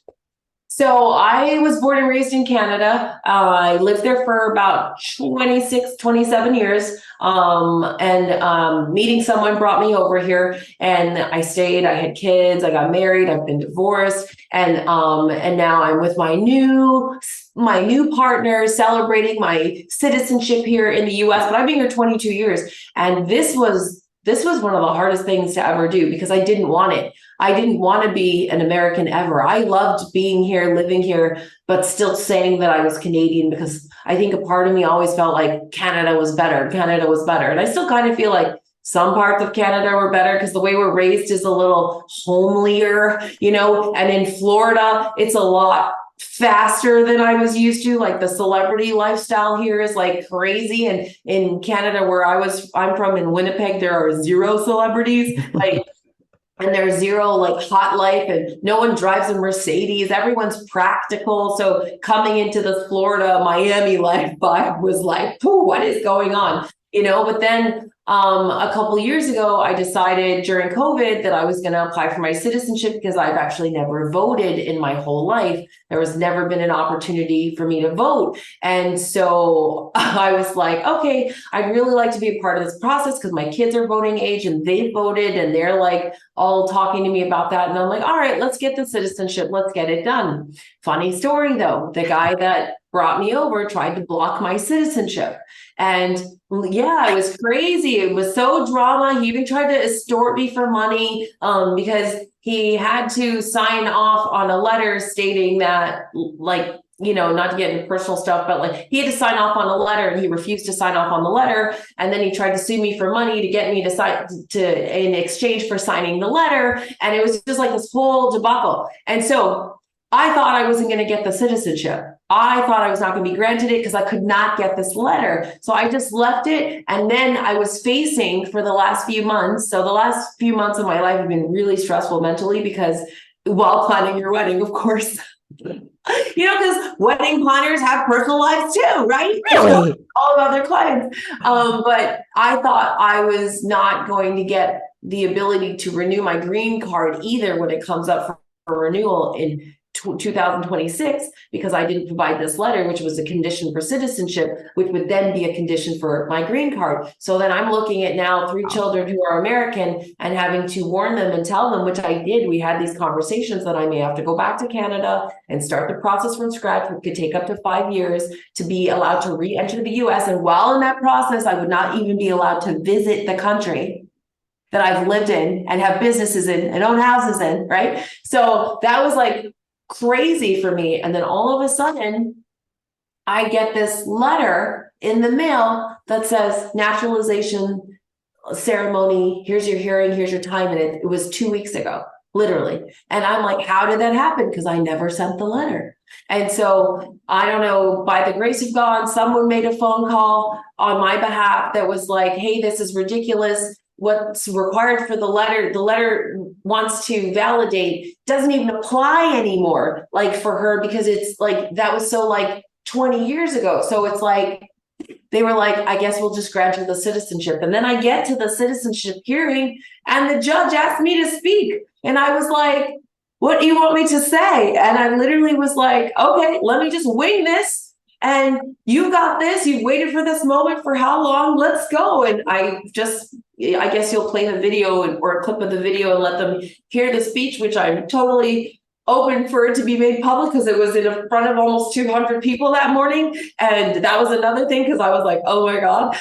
So I was born and raised in Canada. I lived there for about 26, 27 years. Meeting someone brought me over here, and I stayed. I had kids. I got married. I've been divorced, and now I'm with my new partner, celebrating my citizenship here in the US. But I've been here 22 years, and this was one of the hardest things to ever do, because I didn't want it. I didn't want to be an American ever. I loved being here, living here, but still saying that I was Canadian, because I think a part of me always felt like Canada was better. Canada was better. And I still kind of feel like some parts of Canada were better because the way we're raised is a little homelier, and in Florida, it's a lot faster than I was used to. Like, the celebrity lifestyle here is like crazy. And in Canada, where I'm from in Winnipeg, there are zero celebrities. And there's zero like hot life, and no one drives a Mercedes. Everyone's practical. So coming into the Florida, Miami life vibe was like, what is going on? But then a couple of years ago, I decided during COVID that I was going to apply for my citizenship, because I've actually never voted in my whole life. There was never been an opportunity for me to vote. And so I was like, okay, I'd really like to be a part of this process, because my kids are voting age and they voted, and they're like all talking to me about that. And I'm like, all right, let's get the citizenship. Let's get it done. Funny story though, the guy that brought me over tried to block my citizenship. And yeah, it was crazy. It was so drama. He even tried to extort me for money, because he had to sign off on a letter stating that, like, not to get into personal stuff, but like, he had to sign off on a letter, and he refused to sign off on the letter. And then he tried to sue me for money to get me to sign in exchange for signing the letter. And it was just like this whole debacle. And so I thought I wasn't going to get the citizenship. I thought I was not going to be granted it because I could not get this letter. So I just left it. And then I was facing for the last few months. So the last few months of my life have been really stressful mentally, because while planning your wedding, of course, because wedding planners have personal lives too, right? Really? All of other clients. But I thought I was not going to get the ability to renew my green card either when it comes up for renewal in 2026, because I didn't provide this letter, which was a condition for citizenship, which would then be a condition for my green card. So then I'm looking at now 3 children who are American and having to warn them and tell them, which I did. We had these conversations that I may have to go back to Canada and start the process from scratch. It could take up to 5 years to be allowed to re-enter the US. And while in that process, I would not even be allowed to visit the country that I've lived in and have businesses in and own houses in, right? So that was like crazy for me. And then all of a sudden, I get this letter in the mail that says naturalization ceremony. Here's your hearing. Here's your time. And it was 2 weeks ago, literally. And I'm like, how did that happen? Because I never sent the letter. And so I don't know, by the grace of God, someone made a phone call on my behalf that was like, hey, this is ridiculous. What's required for the letter wants to validate doesn't even apply anymore, like for her, because it's like, that was so like 20 years ago. So it's like, they were like, I guess we'll just grant you the citizenship. And then I get to the citizenship hearing, and the judge asked me to speak. And I was like, what do you want me to say? And I literally was like, okay, let me just wing this. And you got this. You've waited for this moment for how long? Let's go. And I guess you'll play the video or a clip of the video and let them hear the speech, which I'm totally open for it to be made public, because it was in front of almost 200 people that morning. And that was another thing, because I was like, oh my God.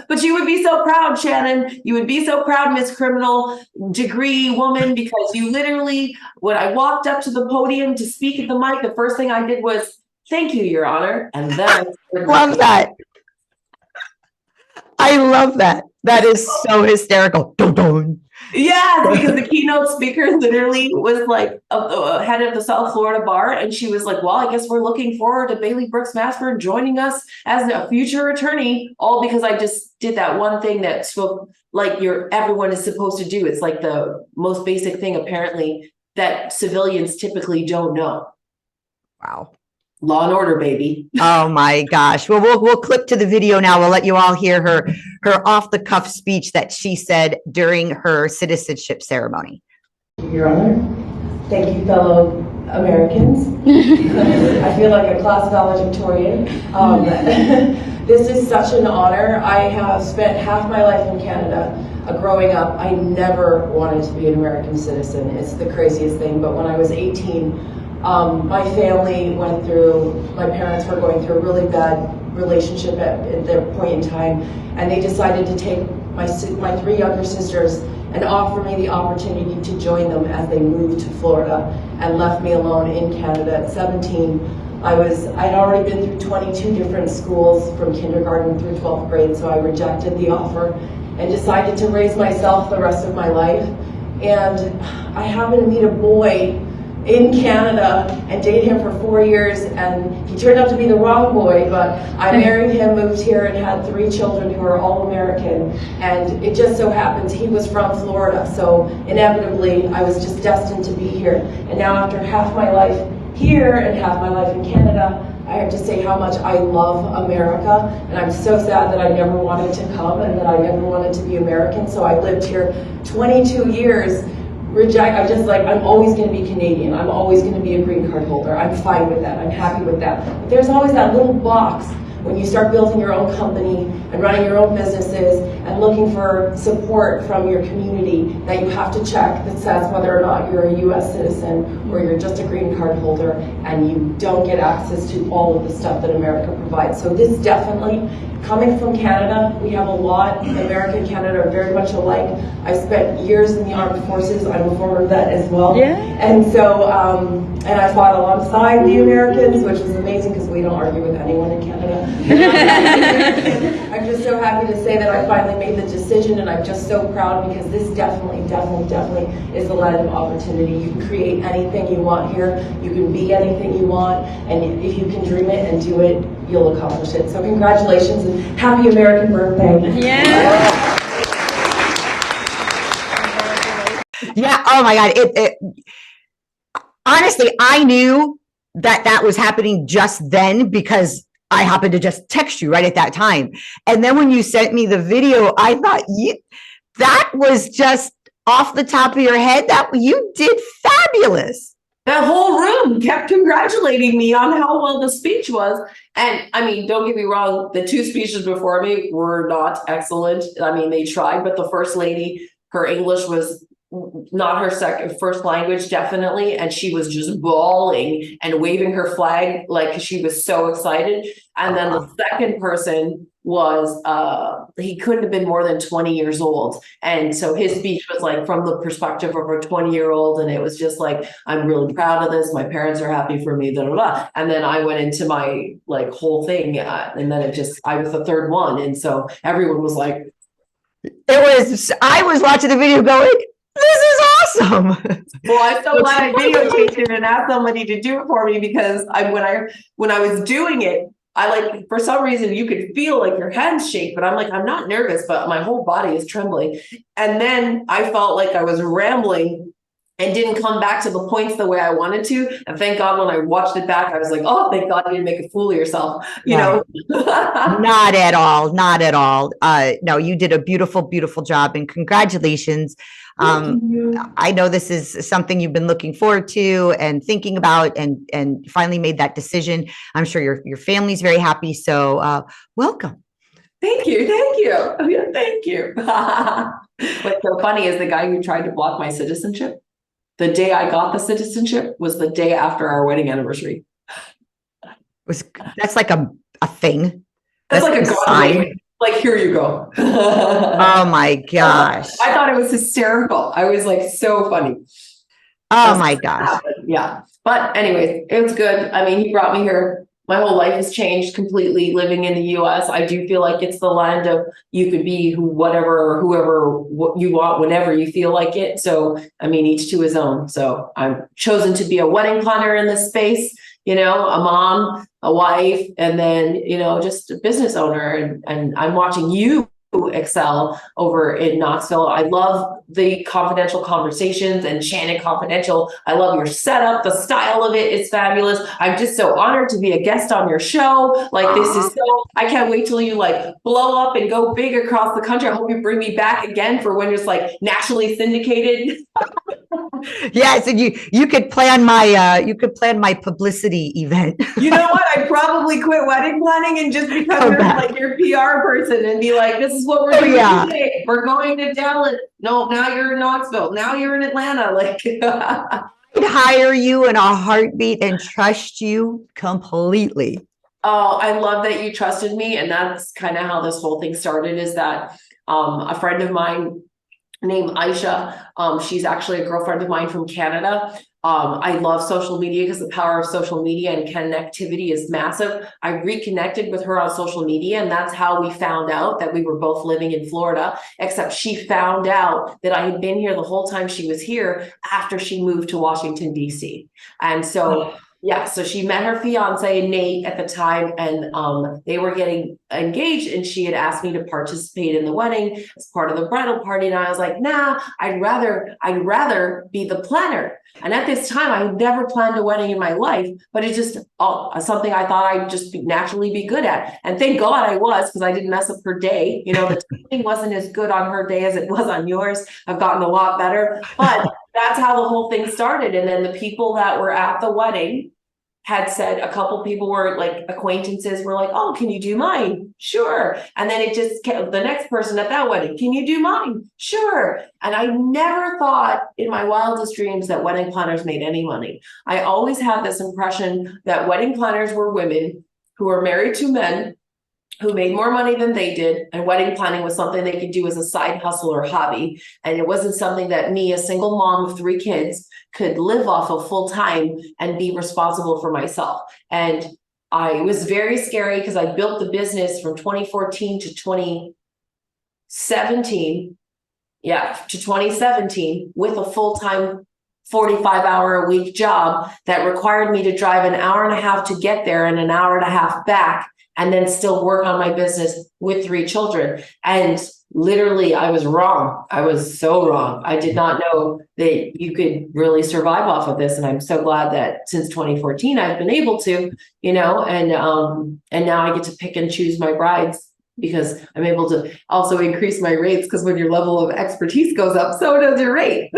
But you would be so proud, Shannon. You would be so proud, Miss Criminal Degree Woman, because you literally, when I walked up to the podium to speak at the mic, the first thing I did was, thank you, Your Honor. And then Love that. I love that. That is so hysterical. Dun, dun. Yeah, because the keynote speaker literally was like a head of the South Florida bar. And she was like, well, I guess we're looking forward to Bailey Brooks Mashburn joining us as a future attorney, all because I just did that one thing that spoke like everyone is supposed to do. It's like the most basic thing, apparently, that civilians typically don't know. Wow. Law and order, baby. Oh my gosh. Well, we'll clip to the video now. We'll let you all hear her off the cuff speech that she said during her citizenship ceremony. Your Honor, thank you, fellow Americans. I feel like a class valedictorian. This is such an honor. I have spent half my life in Canada. Growing up, I never wanted to be an American citizen. It's the craziest thing, but when I was 18, my family went through, my parents were going through a really bad relationship at their point in time, and they decided to take my 3 younger sisters and offer me the opportunity to join them as they moved to Florida and left me alone in Canada at 17. I'd already been through 22 different schools from kindergarten through 12th grade, so I rejected the offer and decided to raise myself the rest of my life. And I happened to meet a boy in Canada and dated him for 4 years, and he turned out to be the wrong boy, but I married him, moved here, and had 3 children who are all American. And it just so happens he was from Florida, so inevitably I was just destined to be here. And now after half my life here and half my life in Canada, I have to say how much I love America, and I'm so sad that I never wanted to come and that I never wanted to be American. So I lived here 22 years. I'm always going to be Canadian. I'm always going to be a green card holder. I'm fine with that. I'm happy with that. But there's always that little box when you start building your own company and running your own businesses and looking for support from your community that you have to check that says whether or not you're a US citizen or you're just a green card holder and you don't get access to all of the stuff that America provides. So this definitely, coming from Canada, we have a lot. America and Canada are very much alike. I spent years in the armed forces. I'm a former vet as well. Yeah. And so, and I fought alongside the Americans, which was amazing because we don't argue with anyone in Canada. I'm just so happy to say that I finally made the decision, and I'm just so proud because this definitely is the land of opportunity. You can create anything you want here. You can be anything you want, and if you can dream it and do it, you'll accomplish it. So congratulations and happy American birthday. Yeah. Yeah. Oh my God. Honestly, I knew that was happening just then because I happened to just text you right at that time. And then when you sent me the video, I thought that was just off the top of your head. That you did fabulous. That whole room kept congratulating me on how well the speech was. And I mean, don't get me wrong, the 2 speeches before me were not excellent. I mean, they tried, but the first lady, her English was not her first language, definitely. And she was just bawling and waving her flag like she was so excited. And then the second person was, he couldn't have been more than 20 years old. And so his speech was like from the perspective of a 20-year-old. And it was just like, I'm really proud of this. My parents are happy for me, And then I went into my like whole thing. And then I was the third one. And so everyone was like, I was watching the video going, this is awesome. Well, I'm so glad I videotaped it and asked somebody to do it for me because when I was doing it, I for some reason you could feel like your hands shake, but I'm like, I'm not nervous, but my whole body is trembling. And then I felt like I was rambling and didn't come back to the points the way I wanted to. And thank God when I watched it back, I was like, oh, thank God you didn't make a fool of yourself, you know? Not at all. Not at all. No, you did a beautiful, beautiful job and congratulations. I know this is something you've been looking forward to and thinking about and finally made that decision. I'm sure your family's very happy. So welcome. Thank you. Thank you. Oh, yeah, thank you. What's so funny is the guy who tried to block my citizenship, the day I got the citizenship was the day after our wedding anniversary. That's like a thing. That's like a sign. Like, here you go. Oh my gosh. I thought it was hysterical. I was like, so funny. Oh my gosh. Yeah. But anyways, it was good. I mean, he brought me here. My whole life has changed completely living in the US. I do feel like it's the land of you could be whoever you want whenever you feel like it. So, I mean, each to his own. So I've chosen to be a wedding planner in this space, you know, a mom, a wife, and then, you know, just a business owner. And I'm watching you excel over in Knoxville. I love the confidential conversations and Shannon Confidential. I love your setup. The style of it is fabulous. I'm just so honored to be a guest on your show. Like, this is so, I can't wait till you like blow up and go big across the country. I hope you bring me back again for when it's like nationally syndicated. Yes, and you could plan my publicity event. You know what? I'd probably quit wedding planning and just become like your PR person and be like, this is what we're doing today. We're going to Dallas. No, now you're in Knoxville. Now you're in Atlanta. Like, I'd hire you in a heartbeat and trust you completely. Oh, I love that you trusted me. And that's kind of how this whole thing started, is that a friend of mine named Aisha, she's actually a girlfriend of mine from Canada. I love social media because the power of social media and connectivity is massive. I reconnected with her on social media, and that's how we found out that we were both living in Florida, except she found out that I had been here the whole time she was here after she moved to Washington, D.C. And so yeah, so she met her fiance Nate at the time, and they were getting engaged, and she had asked me to participate in the wedding as part of the bridal party. And I was like, nah, I'd rather be the planner. And at this time, I had never planned a wedding in my life, but it's just something I thought I'd just naturally be good at. And thank God I was, because I didn't mess up her day. You know, the timing wasn't as good on her day as it was on yours. I've gotten a lot better, but that's how the whole thing started. And then the people that were at the wedding had said, a couple people were like acquaintances were like, oh, can you do mine? Sure. And then it just kept, the next person at that wedding, can you do mine? Sure. And I never thought in my wildest dreams that wedding planners made any money. I always had this impression that wedding planners were women who were married to men who made more money than they did, and wedding planning was something they could do as a side hustle or hobby. And it wasn't something that me, a single mom of 3 kids, could live off of full time and be responsible for myself. And I was very scary because I built the business from 2014 to 2017. Yeah, to 2017 with a full-time 45-hour-a-week job that required me to drive an hour and a half to get there and an hour and a half back, and then still work on my business with 3 children. And literally, I was wrong. I was so wrong. I did not know that you could really survive off of this. And I'm so glad that since 2014, I've been able to, you know, and now I get to pick and choose my brides, because I'm able to also increase my rates, because when your level of expertise goes up, so does your rate.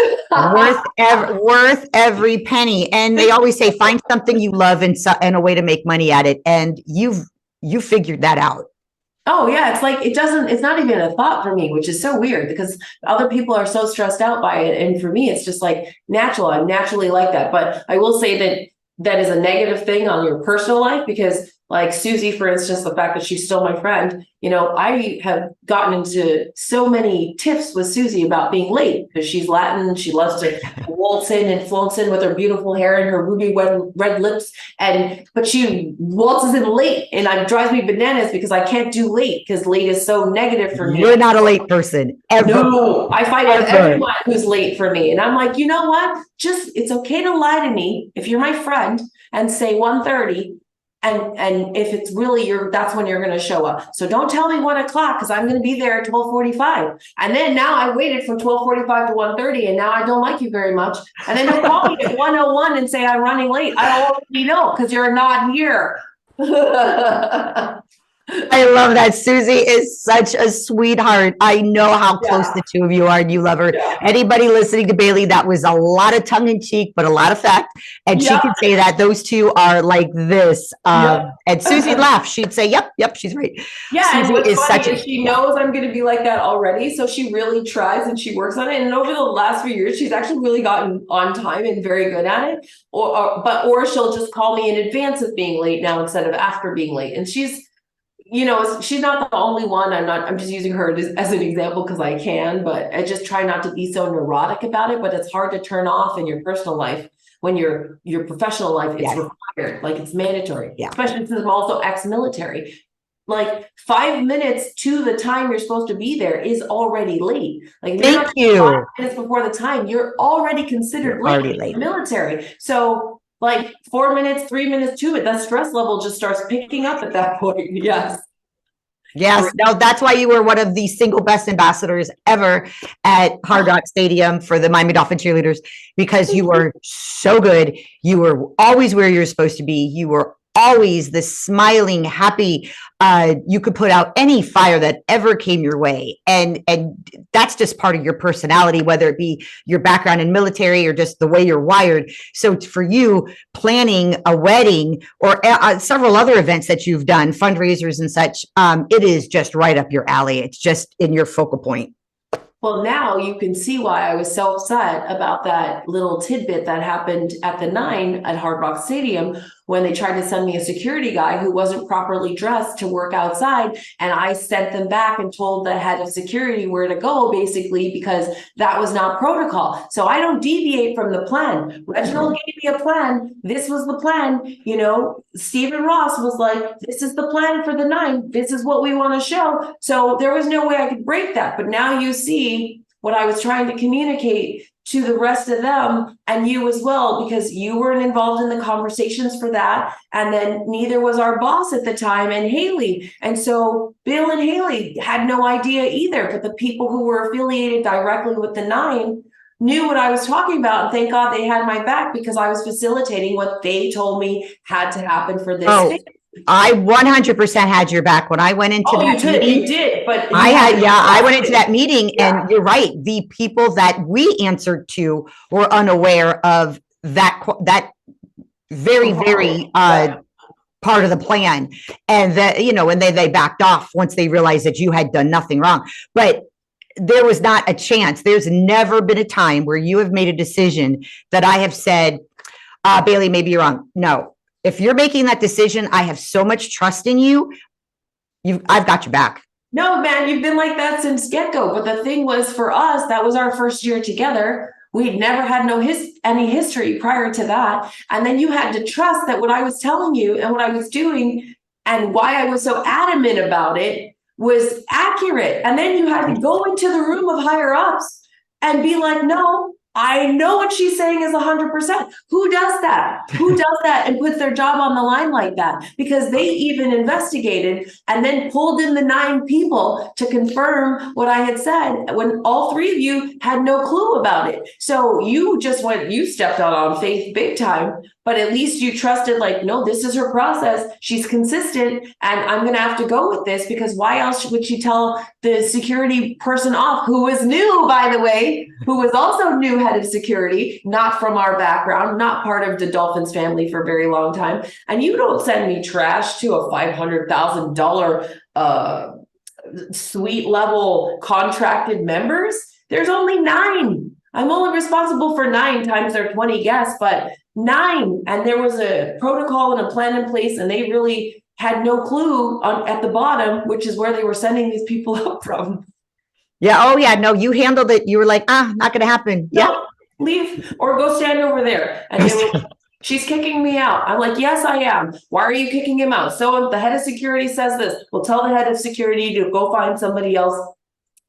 worth every penny. And they always say, find something you love and a way to make money at it. And you figured that out. Oh yeah, it's like, it's not even a thought for me, which is so weird because other people are so stressed out by it. And for me, it's just like natural. I'm naturally like that. But I will say that is a negative thing on your personal life, because like Susie, for instance, the fact that she's still my friend, you know, I have gotten into so many tiffs with Susie about being late, because she's Latin. She loves to waltz in and flounce in with her beautiful hair and her ruby red lips. But she waltzes in late, and it drives me bananas because I can't do late, because late is so negative for me. You're not a late person ever. No, I fight with everyone who's late for me. And I'm like, you know what? It's okay to lie to me if you're my friend and say 1:30. And if it's really that's when you're going to show up. So don't tell me 1 o'clock, because I'm going to be there at 12:45. And then now I waited from 12:45 to 1:30, and now I don't like you very much. And then you'll call me at 1:01 and say I'm running late. I already know, because you're not here. I love that. Susie is such a sweetheart. I know how close the two of you are, and you love her. Yeah. Anybody listening to Bailey, that was a lot of tongue in cheek, but a lot of fact. And she could say that those two are like this. And Susie laughed. She'd say, yep, she's right. Yeah, Susie is such she knows I'm going to be like that already. So she really tries and she works on it. And over the last few years, she's actually really gotten on time and very good at it. Or she'll just call me in advance of being late now instead of after being late. And she's not the only one. I'm just using her as an example because I can, but I just try not to be so neurotic about it. But it's hard to turn off in your personal life when your professional life is required, like it's mandatory, especially since I'm also ex-military. Like 5 minutes to the time you're supposed to be there is already late. Like thank you. 5 minutes before the time, you're already considered late in the military. So like 4 minutes, 3 minutes to it, that stress level just starts picking up at that point. Yes. Yes, no, that's why you were one of the single best ambassadors ever at Hard Rock Stadium for the Miami Dolphin cheerleaders, because you were so good. You were always where you're supposed to be. You were always the smiling, happy. You could put out any fire that ever came your way, and that's just part of your personality, whether it be your background in military or just the way you're wired. So for you, planning a wedding or several other events that you've done, fundraisers and such, it is just right up your alley. It's just in your focal point. Well, now you can see why I was so upset about that little tidbit that happened at the 9 at Hard Rock Stadium when they tried to send me a security guy who wasn't properly dressed to work outside. And I sent them back and told the head of security where to go, basically, because that was not protocol. So I don't deviate from the plan. Reginald gave me a plan. This was the plan. You know, Stephen Ross was like, this is the plan for the 9. This is what we want to show. So there was no way I could break that. But now you see what I was trying to communicate to the rest of them, and you as well, because you weren't involved in the conversations for that. And then neither was our boss at the time, and Haley. And so Bill and Haley had no idea either, but the people who were affiliated directly with the 9 knew what I was talking about. And thank God they had my back, because I was facilitating what they told me had to happen for this thing. I 100% had your back when I went into that meeting. You did, but I went into that meeting, and you're right. The people that we answered to were unaware of that very part of the plan, and that, you know, and they backed off once they realized that you had done nothing wrong. But there was not a chance. There's never been a time where you have made a decision that I have said, Bailey, maybe you're wrong. No. If you're making that decision, I have so much trust in you. I've got your back. No, man, you've been like that since get-go. But the thing was, for us, that was our first year together. We'd never had any history prior to that. And then you had to trust that what I was telling you and what I was doing and why I was so adamant about it was accurate. And then you had to go into the room of higher ups and be like, no, I know what she's saying is 100%. Who does that? Who does that and puts their job on the line like that? Because they even investigated and then pulled in the 9 people to confirm what I had said when all 3 of you had no clue about it. So you stepped out on faith big time, but at least you trusted, like, no, this is her process. She's consistent, and I'm going to have to go with this, because why else would she tell the security person off, who was new, by the way, who was also new head of security, not from our background, not part of the Dolphins family for a very long time. And you don't send me trash to a $500,000 suite level contracted members. There's only 9. I'm only responsible for 9 times their 20 guests, but 9. And there was a protocol and a plan in place, and they really had no clue at the bottom, which is where they were sending these people up from. Yeah. Oh, yeah. No, you handled it. You were like, not going to happen. No, yeah. Leave or go stand over there. And they were, she's kicking me out. I'm like, yes, I am. Why are you kicking him out? So if the head of security says this, we'll tell the head of security to go find somebody else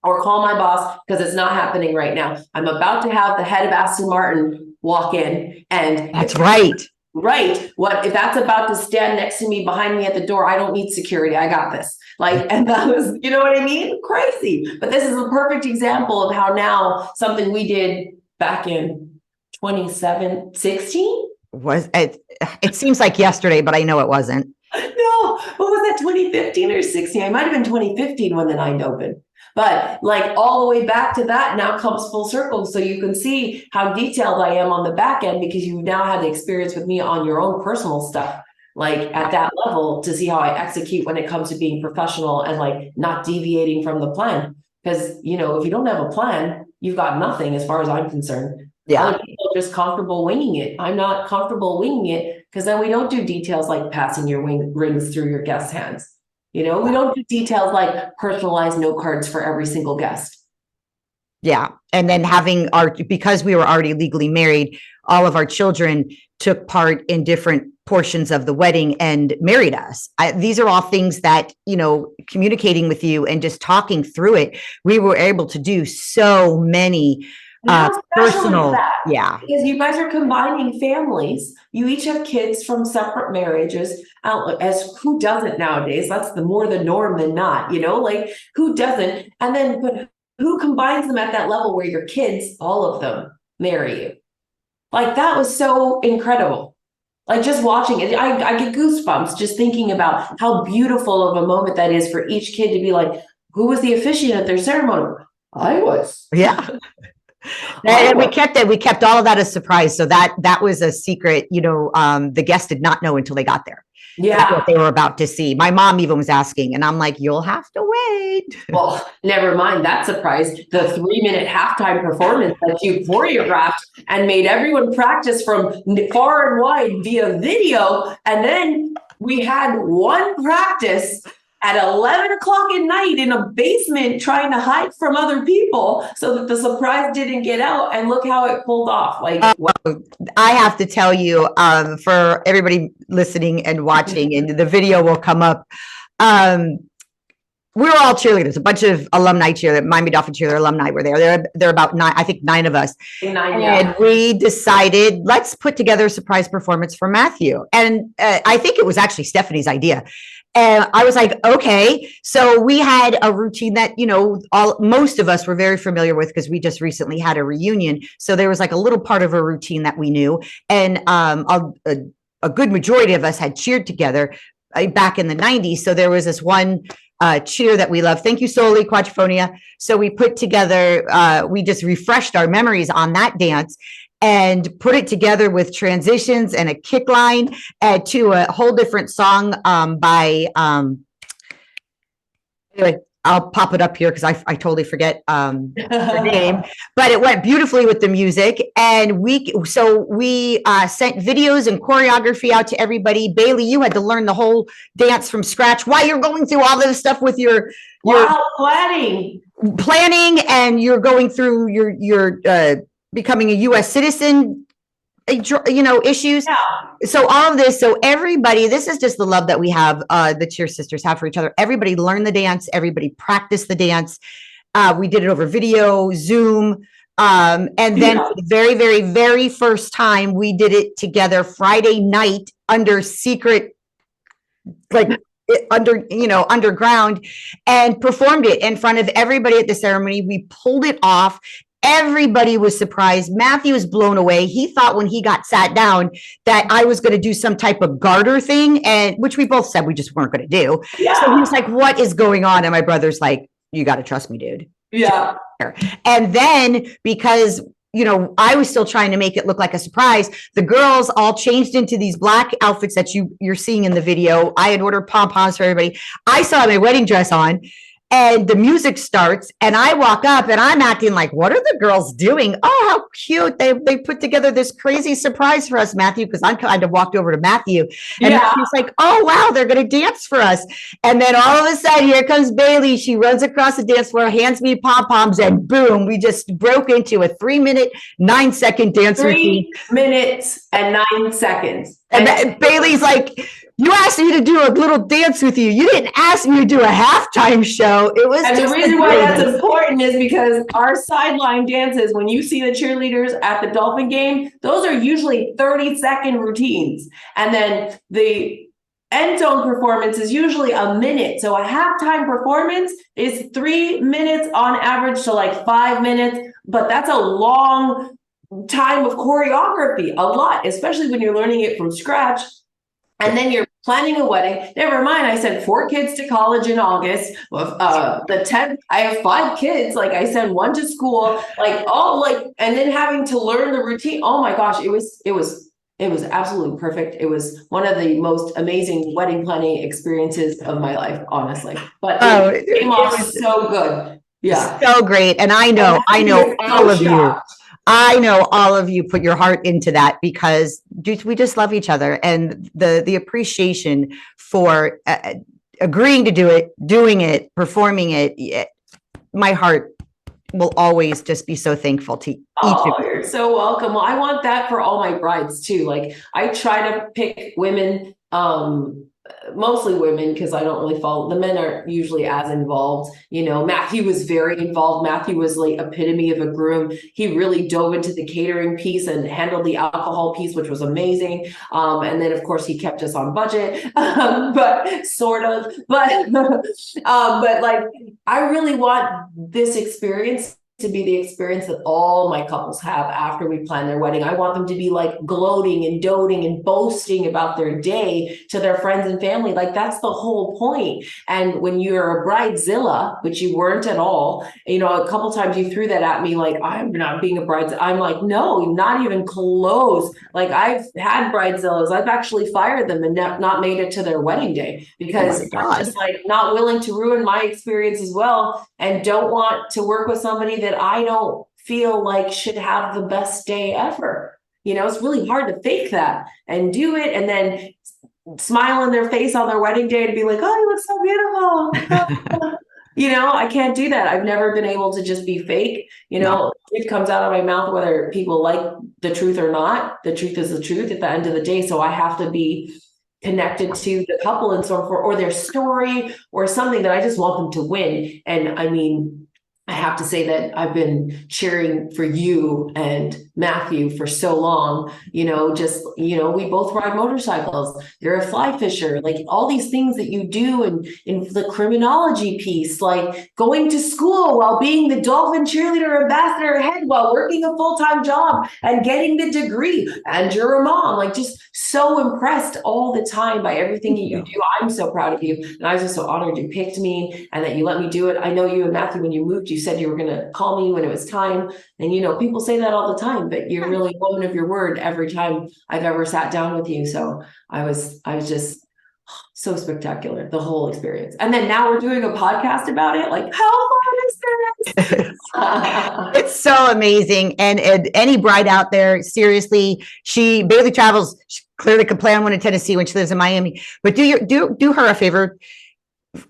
or call my boss, because it's not happening right now. I'm about to have the head of Aston Martin walk in, and that's right. Right. What if that's about to stand next to me, behind me at the door? I don't need security. I got this. Like, and that was, you know what I mean? Crazy. But this is a perfect example of how now something we did back in 2016 was it seems like yesterday, but I know it wasn't. No, what was that, 2015 or 16? I might have been 2015 when the 9 opened. But like all the way back to that now comes full circle. So you can see how detailed I am on the back end, because you've now had the experience with me on your own personal stuff, like at that level, to see how I execute when it comes to being professional and like not deviating from the plan. Because, you know, if you don't have a plan, you've got nothing as far as I'm concerned. Yeah. Other people are just comfortable winging it. I'm not comfortable winging it, because then we don't do details like passing your rings through your guest's hands. You know, we don't do details like personalized note cards for every single guest. Yeah. And then because we were already legally married, all of our children took part in different portions of the wedding and married us. These are all things that, you know, communicating with you and just talking through it, we were able to do so many And how special is personal. that? Yeah. Because you guys are combining families. You each have kids from separate marriages. As who doesn't nowadays? That's the more the norm than not, like who doesn't? And then, but who combines them at that level where your kids, all of them, marry you? Like that was so incredible. Like just watching it, I get goosebumps just thinking about how beautiful of a moment that is for each kid to be like, who was the officiant at their ceremony? I was. Yeah. And we kept all of that a surprise. So that was a secret, the guests did not know until they got there. Yeah. What they were about to see. My mom even was asking, and I'm like, you'll have to wait. Well, never mind that surprise. The 3-minute halftime performance that you choreographed and made everyone practice from far and wide via video. And then we had one practice at 11 o'clock at night in a basement trying to hide from other people so that the surprise didn't get out. And look how it pulled off. Like, I have to tell you, for everybody listening and watching, and the video will come up. We were all cheerleaders, a bunch of alumni cheerleaders, Miami Dolphin cheerleader alumni were there. There are about 9 of us. And we decided, let's put together a surprise performance for Matthew. And I think it was actually Stephanie's idea. And I was like, okay. So we had a routine that, most of us were very familiar with because we just recently had a reunion. So there was like a little part of a routine that we knew. And a good majority of us had cheered together back in the 90s. So there was this one cheer that we love. Thank you, Soli, Quadrophonia. So we put together, we just refreshed our memories on that dance and put it together with transitions and a kick line to a whole different song by, anyway, I'll pop it up here because I totally forget the name, but it went beautifully with the music. And we sent videos and choreography out to everybody. Bailey, you had to learn the whole dance from scratch while you're going through all this stuff with your planning, and you're going through your becoming a U.S. citizen, issues. Yeah. So all of this, so everybody, this is just the love that we have, the Cheer Sisters have for each other. Everybody learned the dance. Everybody practiced the dance. We did it over video, Zoom. And then for the very, very, very first time, we did it together Friday night under secret, underground, and performed it in front of everybody at the ceremony. We pulled it off. Everybody was surprised. Matthew was blown away. He thought when he got sat down that I was going to do some type of garter thing, and which we both said we just weren't going to do. Yeah. So he was like, what is going on? And my brother's like, you got to trust me, dude. Yeah. And then because I was still trying to make it look like a surprise, the girls all changed into these black outfits that you're seeing in the video. I had ordered pom-poms for everybody. I saw my wedding dress on. And the music starts, and I walk up, and I'm acting like, what are the girls doing? Oh, how cute. They put together this crazy surprise for us, Matthew, because I'm kind of walked over to Matthew. And Matthew's like, oh, wow, they're going to dance for us. And then all of a sudden, here comes Bailey. She runs across the dance floor, hands me pom-poms, and boom, we just broke into a 3-minute, 9-second dance routine. 3 minutes and 9 seconds. And Bailey's like, you asked me to do a little dance with you. You didn't ask me to do a halftime show. It was. And the reason why that's important is because our sideline dances, when you see the cheerleaders at the Dolphin game, those are usually 30-second routines. And then the end zone performance is usually a minute. So a halftime performance is 3 minutes on average to like 5 minutes. But that's a long time of choreography, a lot, especially when you're learning it from scratch. And then you're planning a wedding. Never mind, I sent 4 kids to college in August. The 10th, I have 5 kids. Like I sent 1 to school, and then having to learn the routine. Oh my gosh, it was absolutely perfect. It was one of the most amazing wedding planning experiences of my life, honestly. But it came off so good. Yeah. So great. And I know all of you. I know all of you put your heart into that because we just love each other, and the appreciation for agreeing to do it, doing it, performing it. My heart will always just be so thankful to each of you. You're so welcome. Well, I want that for all my brides too. Like I try to pick women mostly women, because I don't really follow, the men aren't usually as involved. Matthew was very involved. Matthew was like epitome of a groom. He really dove into the catering piece and handled the alcohol piece, which was amazing. And then of course he kept us on budget, but sort of, but like, I really want this experience to be the experience that all my couples have after we plan their wedding. I want them to be like gloating and doting and boasting about their day to their friends and family. Like, that's the whole point. And when you're a bridezilla, which you weren't at all, a couple times you threw that at me, like, I'm not being a bride. I'm like, no, not even close. Like, I've had bridezillas. I've actually fired them and not made it to their wedding day because I'm just like not willing to ruin my experience as well, and don't want to work with somebody that I don't feel like should have the best day ever. It's really hard to fake that and do it and then smile in their face on their wedding day to be like, oh, you look so beautiful. I can't do that. I've never been able to just be fake. It comes out of my mouth, whether people like the truth or not. The truth is the truth at the end of the day. So I have to be connected to the couple and so forth, or their story or something that I just want them to win. And I mean, I have to say that I've been cheering for you and Matthew for so long, we both ride motorcycles. You're a fly fisher, like all these things that you do in the criminology piece, like going to school while being the dolphin cheerleader ambassador head while working a full-time job and getting the degree. And you're a mom, like just so impressed all the time by everything that you do. I'm so proud of you. And I was just so honored you picked me and that you let me do it. I know you and Matthew, when you moved, you said you were going to call me when it was time. And, people say that all the time, but you're really a woman of your word every time I've ever sat down with you. So I was just so spectacular, the whole experience. And then now we're doing a podcast about it. Like, how fun is this? It's so amazing. And any bride out there, seriously, Bailey travels. She clearly could plan one in Tennessee when she lives in Miami, but do her a favor.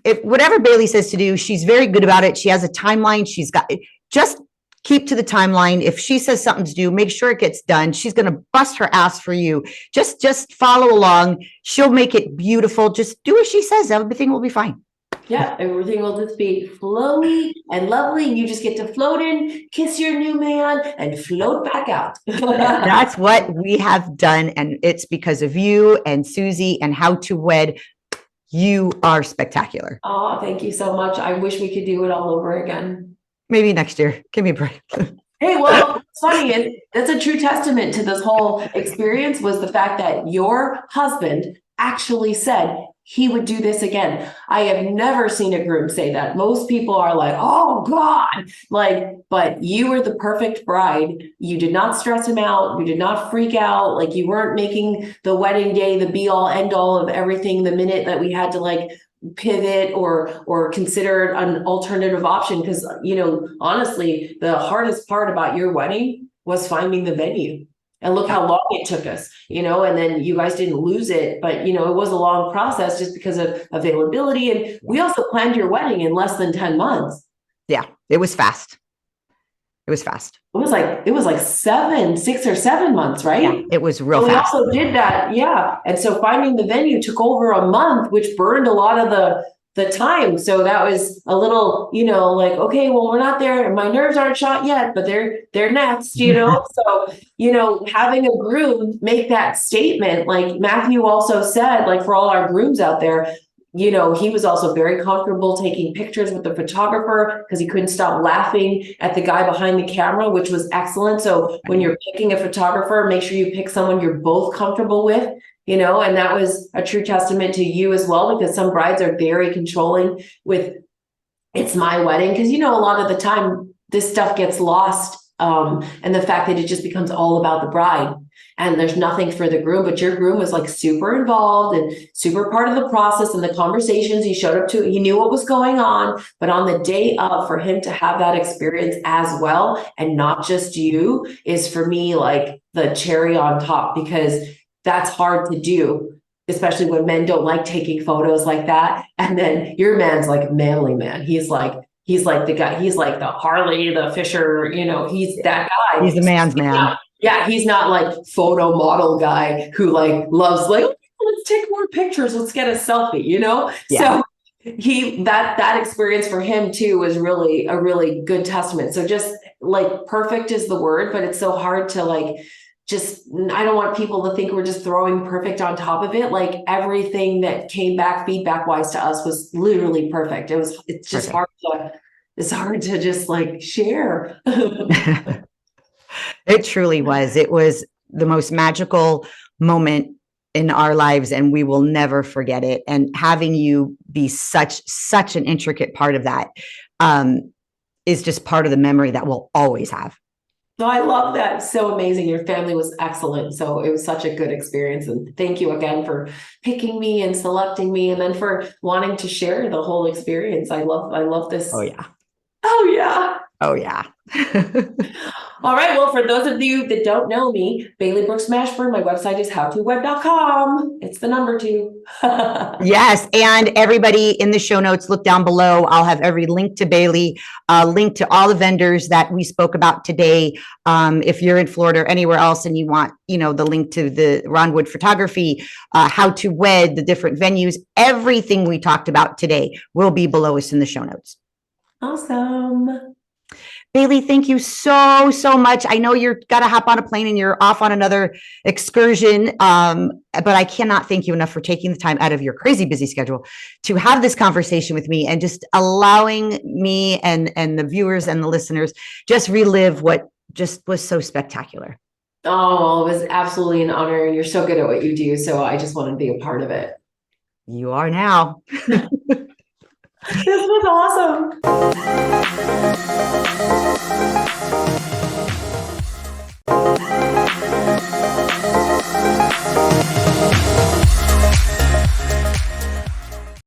If whatever Bailey says to do, she's very good about it. She has a timeline. She's got, just keep to the timeline. If she says something to do, make sure it gets done. She's going to bust her ass for you. Just follow along. She'll make it beautiful. Just do as she says. Everything will be fine. Yeah, everything will just be flowy and lovely. And you just get to float in, kiss your new man, and float back out. That's what we have done. And it's because of you and Susie and How to Wed. You are spectacular. Oh, thank you so much. I wish we could do it all over again. Maybe next year. Give me a break. Hey, well, what's funny is that's a true testament to this whole experience was the fact that your husband actually said he would do this again. I have never seen a groom say that. Most people are like, oh God, but you were the perfect bride. You did not stress him out. You did not freak out. Like, you weren't making the wedding day the be all end all of everything the minute that we had to pivot or consider an alternative option. Because, honestly, the hardest part about your wedding was finding the venue. And look how long it took us, and then you guys didn't lose it, but, it was a long process just because of availability. And we also planned your wedding in less than 10 months. Yeah, it was fast. It was fast. It was like 6 or 7 months, right? Yeah, it was real fast. We also did that. Yeah. And so finding the venue took over a month, which burned a lot of the time. So that was a little, okay, well, we're not there and my nerves aren't shot yet, but they're next, So, having a groom make that statement, like Matthew also said, for all our grooms out there, he was also very comfortable taking pictures with the photographer because he couldn't stop laughing at the guy behind the camera, which was excellent. So when you're picking a photographer, make sure you pick someone you're both comfortable with. And that was a true testament to you as well, because some brides are very controlling with it's my wedding. Because, a lot of the time this stuff gets lost. And the fact that it just becomes all about the bride and there's nothing for the groom, but your groom was super involved and super part of the process and the conversations he showed up to. He knew what was going on, but on the day of, for him to have that experience as well, and not just you, is for me, the cherry on top, because that's hard to do, especially when men don't like taking photos like that. And then your man's manly man. He's the guy, he's the Harley, the Fisher, he's that guy. He's the man's man. Yeah, he's not photo model guy who loves let's take more pictures. Let's get a selfie, you know? Yeah. So that experience for him too was really a really good testament. So just like perfect is the word, but it's so hard to like, I don't want people to think we're just throwing perfect on top of it. Like everything that came back feedback wise to us was literally perfect. It's just Perfect. it's hard to just like share. It truly was. It was the most magical moment in our lives, and we will never forget it. And having you be such an intricate part of that is just part of the memory that we'll always have. No, I love that. So amazing. Your family was excellent. So it was such a good experience. And thank you again for picking me and selecting me, and then for wanting to share the whole experience. I love this. Oh yeah. Oh yeah. Oh yeah. All right. Well, for those of you that don't know me, Bailey Brooks Mashburn, my website is howtoweb.com. It's the number 2. Yes. And everybody in the show notes, look down below. I'll have every link to Bailey, link to all the vendors that we spoke about today. If you're in Florida or anywhere else and you want, the link to the Ron Wood photography, how to wed, the different venues, everything we talked about today will be below us in the show notes. Awesome. Bailey, thank you so much. I know you're got to hop on a plane and you're off on another excursion, but I cannot thank you enough for taking the time out of your crazy busy schedule to have this conversation with me and just allowing me and the viewers and the listeners just relive what just was so spectacular. Oh, it was absolutely an honor, and you're so good at what you do. So I just want to be a part of it. You are now. This was awesome.